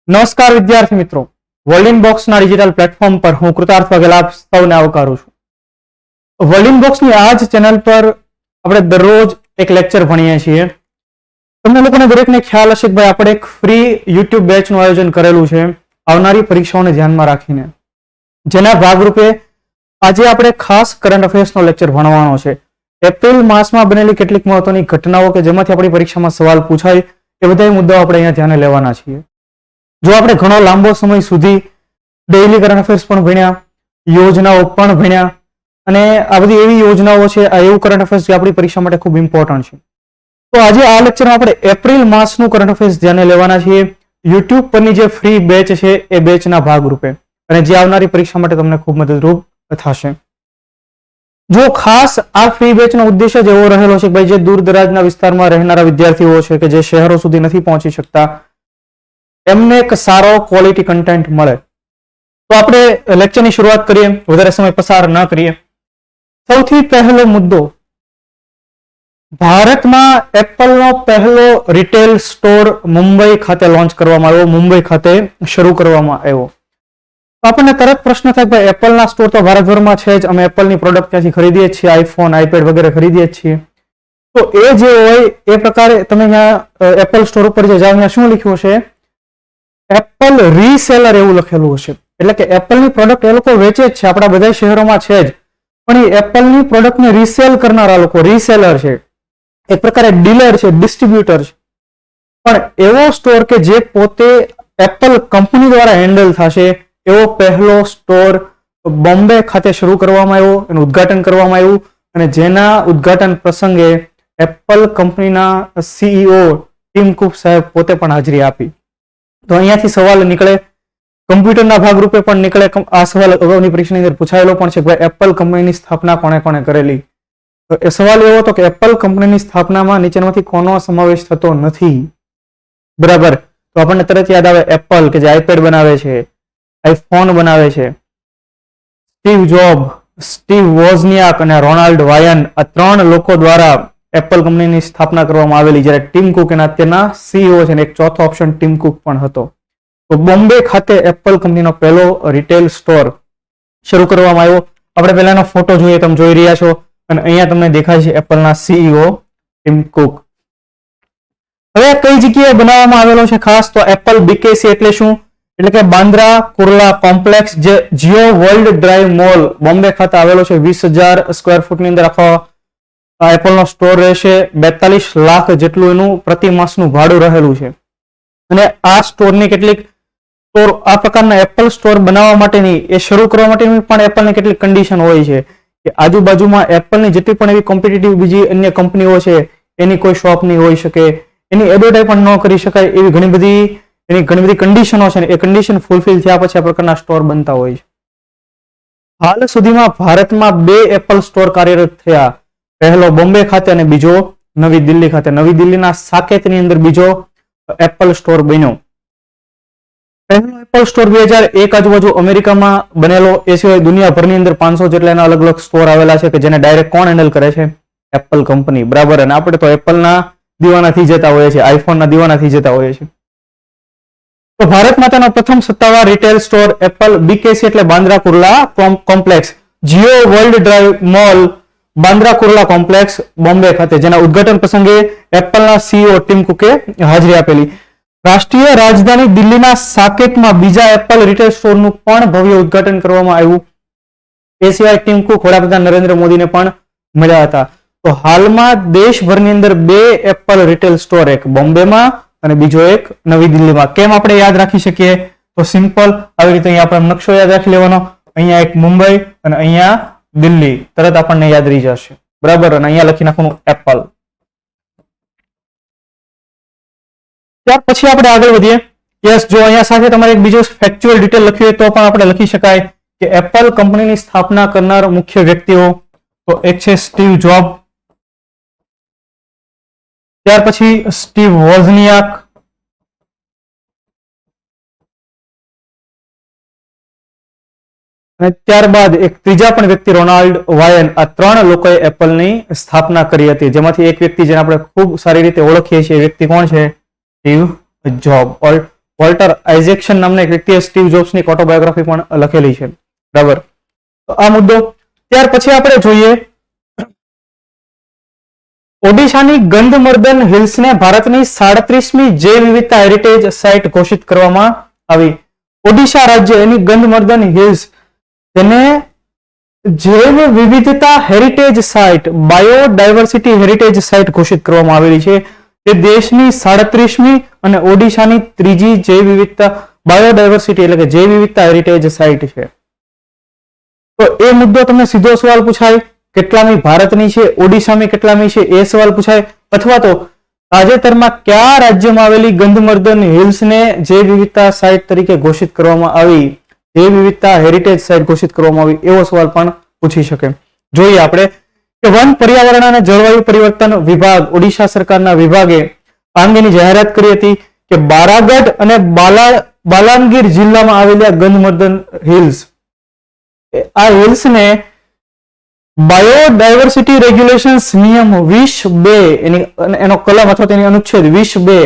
નમસ્કાર વિદ્યાર્થી મિત્રો, વર્લ્ડ ઇનબોક્સના ડિજિટલ પ્લેટફોર્મ પર હું કૃતાર્થ વાઘેલા આપ સૌને આવકારું છું. વર્લ્ડ ઇનબોક્સની આ જ ચેનલ પર આપણે દરરોજ એક લેક્ચર ભણીએ છીએ. તમને લોકોને દરેકને ખ્યાલ હશે કે ભાઈ આપણે એક ફ્રી યુટ્યુબ બેચનું આયોજન કરેલું છે આવનારી પરીક્ષાઓને ધ્યાનમાં રાખીને, જેના ભાગરૂપે આજે આપણે ખાસ કરંટ અફેર્સનો લેક્ચર ભણવાનો છે. એપ્રિલ માસમાં બનેલી કેટલીક મહત્વની ઘટનાઓ કે જેમાંથી આપણી પરીક્ષામાં સવાલ પૂછાય એ બધા મુદ્દાઓ આપણે અહીંયા ધ્યાને લેવાના છીએ. જો આપણે ઘણો લાંબો સમય સુધી ડેઇલી કરંટ અફેર્સ પણ ભણ્યા, યોજનાઓ પણ ભણ્યા, અને આ બધી એવી યોજનાઓ છે, આ એવું કરંટ અફેર્સ જે આપણી પરીક્ષા માટે ખૂબ ઇમ્પોર્ટન્ટ છે. તો આજે આ લેક્ચરમાં આપણે એપ્રિલ માસનું કરંટ અફેર્સ ધ્યાને લેવાના છીએ યુટ્યુબ પરની જે ફ્રી બેચ છે એ બેચના ભાગરૂપે, અને જે આવનારી પરીક્ષા માટે તમને ખૂબ મદદરૂપ થશે. જો ખાસ આ ફ્રી બેચનો ઉદ્દેશ્ય જ એવો રહેલો છે કે ભાઈ જે દૂર દરાજના વિસ્તારમાં રહેનારા વિદ્યાર્થીઓ છે કે જે શહેરો સુધી નથી પહોંચી શકતા, એમને એક સારો ક્વોલિટી કન્ટેન્ટ મળે. તો આપણે લેક્ચરની શરૂઆત કરીએ, વધારે સમય પસાર ન કરીએ. સૌથી પહેલો મુદ્દો, ભારતમાં એપલનો પહેલો રિટેલ સ્ટોર મુંબઈ ખાતે લોન્ચ કરવામાં આવ્યો, મુંબઈ ખાતે શરૂ કરવામાં આવ્યો. તો આપણને તરત પ્રશ્ન થાય કે એપલના સ્ટોર તો ભારતભરમાં છે જ, અમે એપલની પ્રોડક્ટ ત્યાંથી ખરીદીએ છીએ, આઈફોન, આઈપેડ વગેરે ખરીદીએ છીએ. તો એ જે હોય એ પ્રકારે તમે અહીંયા એપલ સ્ટોર ઉપર જે જાઓ, અહીંયા શું લખ્યું હશે? એપલ રીસેલર એવું લખેલું હશે. એટલે કે એપલની પ્રોડક્ટ એ લોકો વેચે જ છે, આપણા બધા શહેરોમાં છે જ, પણ એ એપલની પ્રોડક્ટને રીસેલ કરનારા લોકો રીસેલર છે, એક પ્રકારે ડીલર છે, ડિસ્ટ્રીબ્યુટર છે. પણ એવો સ્ટોર કે જે પોતે એપલ કંપની દ્વારા હેન્ડલ થશે, એવો પહેલો સ્ટોર બોમ્બે ખાતે શરૂ કરવામાં આવ્યો, એનું ઉદ્ઘાટન કરવામાં આવ્યું, અને જેના ઉદ્ઘાટન પ્રસંગે એપલ કંપનીના CEO ટીમ કુક સાહેબ પોતે પણ હાજરી આપી. તો અહીંયાથી સવાલ નીકળે, કમ્પ્યુટરના ભાગરૂપે પણ નીકળે. આ સવાલ અગાઉની પરીક્ષાની અંદર પૂછાયેલો પણ છે કે ભાઈ એપલ કંપનીની સ્થાપના કોણે કોણે કરેલી? તો એ સવાલ એવો હતો કે એપલ કંપનીની સ્થાપનામાં નીચેનામાંથી કોનો સમાવેશ થતો નથી? બરાબર. તો આપણને તરત યાદ આવે એપલ કે જે આઈપેડ બનાવે છે, આઈફોન બનાવે છે. સ્ટીવ જોબ, સ્ટીવ વોઝનિયાક અને રોનાલ્ડ વાયન, આ ત્રણ લોકો દ્વારા એપલ કંપનીની સ્થાપના કરવામાં આવેલી, જ્યારે ટીમ કુક એના અત્યારના CEO છે, અને એક ચોથો ઓપ્શન ટીમ કુક પણ હતો. તો બોમ્બે ખાતે એપલ કંપનીનો પહેલો રિટેલ સ્ટોર શરૂ કરવામાં આવ્યો. આપણે પહેલાનો ફોટો જોઈએ, તમે જોઈ રહ્યા છો, અને અહીંયા તમને દેખાય છે એપલના CEO ટીમ કુક. હવે કઈ જગ્યાએ બનાવવામાં આવેલો છે ખાસ? તો એપલ BKC એટલે શું? એટલે કે બાંદ્રા કુર્લા કોમ્પ્લેક્સ, જે Jio world drive mall Bombay ખાતે આવેલો છે. 20,000 સ્ક્વેર ફૂટની અંદર આખો એપલનો સ્ટોર રહેશે. 42 લાખ જેટલું એનું પ્રતિ માસનું ભાડું રહેલું છે. અને આ સ્ટોરની કેટલીક આ પ્રકારના એપલ સ્ટોર બનાવવા માટેની, એ શરૂ કરવા માટેની પણ એપલની કેટલીક કન્ડિશન હોય છે કે આજુબાજુમાં એપલની જેટલી પણ એવી કોમ્પિટિટિવ બીજી અન્ય કંપનીઓ છે એની કોઈ શોપ નહીં હોઈ શકે, એની એડવર્ટાઇઝ પણ ન કરી શકાય, એવી ઘણી બધી કન્ડિશનો છે. એ કન્ડિશન ફૂલફિલ થયા પછી આ પ્રકારના સ્ટોર બનતા હોય છે. હાલ સુધીમાં ભારતમાં 2 એપલ સ્ટોર કાર્યરત થયા. પહેલો બોમ્બે ખાતે અને બીજો નવી દિલ્હી ખાતે. નવી દિલ્હીના સાકેતની અંદર બીજો એપલ સ્ટોર બન્યો. પહેલો એપલ સ્ટોર 2001 આજુબાજુ અમેરિકામાં બનેલો. એ સિવાય દુનિયાભરની અંદર 500 જેટલા એના અલગ અલગ સ્ટોર આવેલા છે કે જેને ડાયરેક્ટ કોણ હેન્ડલ કરે છે? Apple company. બરાબર. અને આપણે તો એપલના દીવાના થઈ જતા હોઈએ છીએ, આઈફોનના દીવાના થઈ જતા હોઈએ છીએ. તો ભારતમાં તેનો પ્રથમ સત્તાવાર રિટેલ સ્ટોર એપલ BKC એટલે Bandra Kurla complex, Jio world drive mall Bandra Kurla complex Bombay ખાતે, જેના ઉદ્ઘાટન પ્રસંગે એપલના CEO ટીમ કુકે હાજરી આપેલી. રાષ્ટ્રીય રાજધાની દિલ્હીના સાકેતમાં બીજા એપલ રિટેલ સ્ટોરનું પણ ભવ્ય ઉદ્ઘાટન કરવામાં આવ્યું. એ સિવાય ટીમ કુક વડાપ્રધાન નરેન્દ્ર મોદીને પણ મળ્યા હતા. તો હાલમાં દેશભરની અંદર 2 એપલ રિટેલ સ્ટોર, એક બોમ્બેમાં અને બીજો એક નવી દિલ્હીમાં. કેમ આપણે યાદ રાખી શકીએ? તો સિમ્પલ, આવી રીતે અહીંયા આપણે નકશો યાદ રાખી લેવાનો. અહીંયા એક મુંબઈ અને અહીંયા દિલ્હી, તરત આપણને યાદ રહી જશે. બરાબર. અને અહીંયા લખી નાખવાનું એપલ. ત્યાર પછી આપણે આગળ વધીએ. યસ, જો અહીંયા સાથે તમારે એક બીજો ફેક્ચ્યુઅલ ડિટેલ લખ્યું હોય તો પણ આપણે લખી શકાય કે એપલ કંપનીની સ્થાપના કરનાર મુખ્ય વ્યક્તિઓ, તો એક છે સ્ટીવ જોબ, ત્યાર પછી સ્ટીવ વોઝનિયાક, અને ત્યારબાદ એક ત્રીજા પણ વ્યક્તિ રોનાલ્ડ વાયન. આ 3 લોકોએ એપલની સ્થાપના કરી હતી, જેમાંથી એક વ્યક્તિ જેને આપણે ખૂબ સારી રીતે ઓળખીએ છીએ, વ્યક્તિ કોણ છે? Steve job. વોલ્ટર આઇઝેકસન નામના એક વ્યક્તિએ સ્ટીવ જોબ્સની ઓટોબાયોગ્રાફી પણ લખેલી છે. બરાબર, તો આ મુદ્દો. ત્યાર પછી આપણે જોઈએ ઓડિશાની ગંધમર્દન હિલ્સને ભારતની 37મી જૈવ વિવિધતા હેરિટેજ સાઇટ ઘોષિત કરવામાં આવી. ઓડિશા રાજ્ય એની ગંધમર્દન હિલ્સ તેને જૈવ વિવિધતા heritage site, biodiversity heritage site ઘોષિત કરવામાં આવેલી છે. તે દેશની 37મી અને ઓડિશાની 3જી જૈવ વિવિધતા બાયોડાયવર્સિટી એટલે કે જૈવ વિવિધતા હેરિટેજ સાઇટ છે. તો એ મુદ્દો તમને સીધો સવાલ પૂછાય, કેટલામી ભારતની છે, ઓડિશામાં કેટલામી છે, એ સવાલ પૂછાય. અથવા તો તાજેતરમાં કયા રાજ્યમાં આવેલી ગંધમર્દન હિલ્સને જૈવ વિવિધતા સાઇટ તરીકે ઘોષિત કરવામાં આવી, જૈવ વિવિધતા હેરિટેજ સાઇટ ઘોષિત કરવામાં આવી, એવો સવાલ પણ પૂછી શકે. જોઈએ આપણે કે વન, પર્યાવરણ અને જળવાયુ પરિવર્તન વિભાગ, ઓડિશા સરકારના વિભાગે આ અંગેની જાહેરાત કરી હતી કે બારાગઢ અને બાલાનગીર જિલ્લામાં આવેલી આ ગંધમર્દન હિલ્સ, આ હિલ્સને બાયોડાયવર્સિટી રેગ્યુલેશન્સ નિયમ 20(2) એનો કલમ અથવા તેની અનુચ્છેદ 20(2),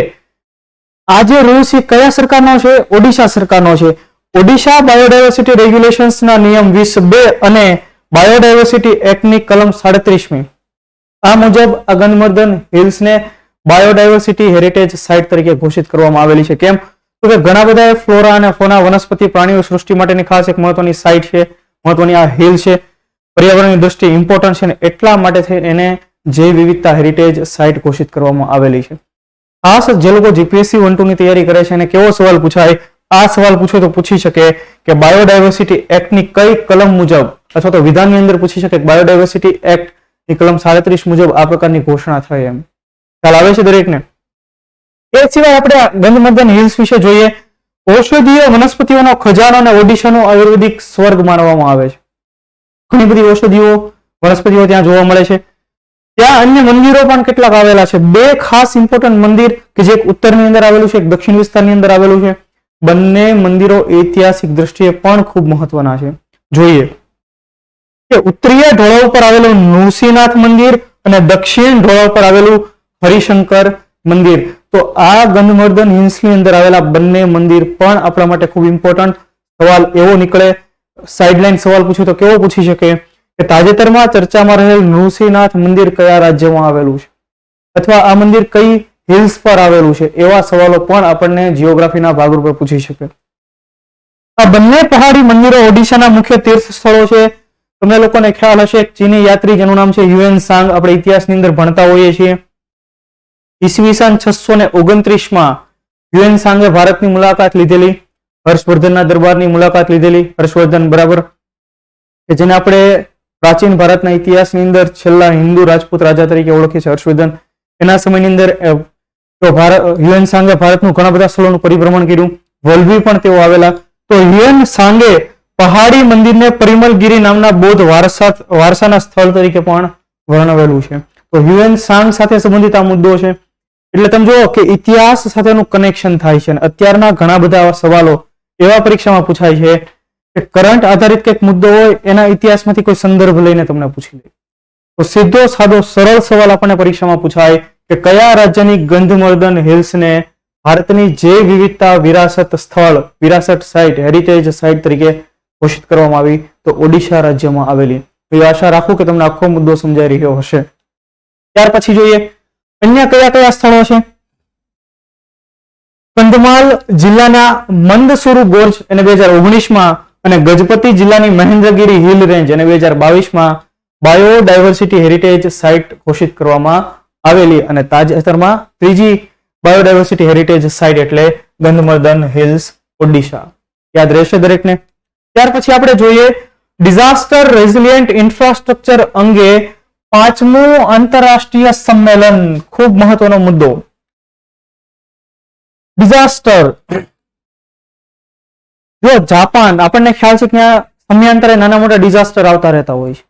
આ જે રૂલ્સ છે કયા સરકારનો છે? ઓડિશા સરકારનો છે. ઓડિશા બાયોડાયવર્સિટી રેગ્યુલેશન્સના નિયમ 20(2) અને બાયોડાયવર્સિટી એક્ટની કલમ 37મી, આ મુજબ આ ગંધમર્દન હિલ્સને બાયોડાયવર્સિટી હેરિટેજ સાઇટ તરીકે ઘોષિત કરવામાં આવેલી છે. કેમ? તો કે ઘણા બધા ફ્લોરા અને ફોના, વનસ્પતિ પ્રાણીઓ સૃષ્ટિ માટેની ખાસ એક મહત્વની સાઇટ છે, મહત્વની આ હિલ છે, પર્યાવરણની દ્રષ્ટિએ ઇમ્પોર્ટન્ટ છે અને એટલા માટે થઈને એને જૈવ વિવિધતા હેરિટેજ સાઇટ ઘોષિત કરવામાં આવેલી છે. ખાસ જે લોકો જીપીએસસી 1-2 ની તૈયારી કરે છે અને કેવો સવાલ પૂછાય, આ સવાલ પૂછો તો પૂછી શકે કે બાયોડાયવર્સિટી એક્ટની કઈ કલમ મુજબ, અથવા તો વિધાનની અંદર પૂછી શકે બાયોડાયવર્સિટી એક્ટની કલમ 37 મુજબ આ પ્રકારની ઘોષણા થઈ. એમ ખ્યાલ આવે છે દરેકને? એ સિવાય આપણે ગંધમર્દન હિલ્સ વિશે જોઈએ. ઔષધીય વનસ્પતિઓનો ખજાનો અને ઓડિશાનો આયુર્વેદિક સ્વર્ગ માનવામાં આવે છે. ઘણી બધી ઔષધિઓ વનસ્પતિઓ ત્યાં જોવા મળે છે. ત્યાં અન્ય મંદિરો પણ કેટલાક આવેલા છે. 2 ખાસ ઇમ્પોર્ટન્ટ મંદિર કે જે ઉત્તરની અંદર આવેલું છે, એક દક્ષિણ વિસ્તારની અંદર આવેલું છે. બંને મંદિરો ઐતિહાસિક દ્રષ્ટિએ પણ ખૂબ મહત્વના છે. જોઈએ કે ઉત્તરીય ઢોળાવ પર આવેલું નૃસિંહનાથ મંદિર અને દક્ષિણ ઢોળાવ પર આવેલું હરિશંકર મંદિર. તો આ ગંધમર્દન હિલ્સની અંદર આવેલા બંને મંદિર પણ આપણા માટે ખૂબ ઇમ્પોર્ટન્ટ. સવાલ એવો નીકળે, સાઇડલાઇન સવાલ પૂછે તો કેવો પૂછી શકે કે તાજેતરમાં ચર્ચામાં રહેલ નૃસિંહનાથ મંદિર કયા રાજ્યમાં આવેલું છે, અથવા આ મંદિર કઈ હિલ્સ પર આવેલું છે, એવા સવાલો પણ આપણને જીઓગ્રાફીના ભાગરૂપે પૂછી શકે. આ બંને પહાડી મંદિરો ઓડિશાના મુખ્ય તીર્થ સ્થળો છે. તમને લોકોને ખ્યાલ હશે, ચીની યાત્રી જેનું નામ છે હ્યુએન સાંગ, આપણે ઇતિહાસની અંદર ભણતા હોઈએ છીએ. ઈસવીસન 629માં હ્યુએન સાંગે ભારતની મુલાકાત લીધેલી, હર્ષવર્ધનના દરબારની મુલાકાત લીધેલી. હર્ષવર્ધન, બરાબર, કે જેને આપણે પ્રાચીન ભારતના ઇતિહાસની અંદર છેલ્લા હિન્દુ રાજપૂત રાજા તરીકે ઓળખીએ છીએ. હર્ષવર્ધન, એના સમયની અંદર હ્યુએન સાંગે ભારતનું ઘણા બધા સ્થળોનું પરિભ્રમણ કર્યું. વલભી પણ તેઓ આવેલા. તો હ્યુએન સાંગે પહાડી મંદિરને પરિમલગીરી નામના બૌદ્ધ વારસાના સ્થળ તરીકે પણ વર્ણવેલું છે. તો હ્યુએન સાંગ સાથે સંબંધિત આ મુદ્દો છે. એટલે તમે જુઓ કે ઇતિહાસ સાથેનું કનેક્શન થાય છે. અને અત્યારના ઘણા બધા સવાલો એવા પરીક્ષામાં પૂછાય છે કે કરંટ આધારિત કંઈક મુદ્દો હોય એના ઇતિહાસમાંથી કોઈ સંદર્ભ લઈને તમને પૂછી લે. તો સીધો સાદો સરળ સવાલ આપણને પરીક્ષામાં પૂછાય કે કયા રાજ્યની ગંધમર્દન હિલ્સને ભારતની જૈવ વિવિધતા વિરાસત સ્થળ, વિરાસત સાઇટ, હેરિટેજ સાઇટ તરીકે ઘોષિત કરવામાં આવી? તો ઓડિશા રાજ્યમાં આવેલી. તો એ આશા રાખું કે તમને આખો મુદ્દો સમજાઈ રહ્યો હશે. ત્યાર પછી જોઈએ અન્ય કયા કયા સ્થળો છે. કંધમાલ જિલ્લાના મંદસુરુ ગોર્જ એને 2019માં અને ગજપતિ જિલ્લાની મહેન્દ્રગીરી હિલ રેન્જ એને 2022માં બાયોડાયવર્સિટી હેરિટેજ સાઇટ ઘોષિત કરવામાં આવેલી. અને તાજેતરમાં 3જી બાયોડાયવર્સિટી હેરિટેજ સાઇટ એટલે ગંધમર્દન હિલ્સ, ઓડિશા. યાદ રહેશે દરેકને. ત્યાર પછી આપણે જોઈએ ડિઝાસ્ટર રેઝિલિયન્ટ ઇન્ફ્રાસ્ટ્રક્ચર અંગે 5મું આંતરરાષ્ટ્રીય સંમેલન. ખૂબ મહત્વનો મુદ્દો. ડિઝાસ્ટર, જો જાપાન, આપણને ખ્યાલ છે કે સમયાંતરે નાના મોટા ડિઝાસ્ટર આવતા રહેતા હોય છે.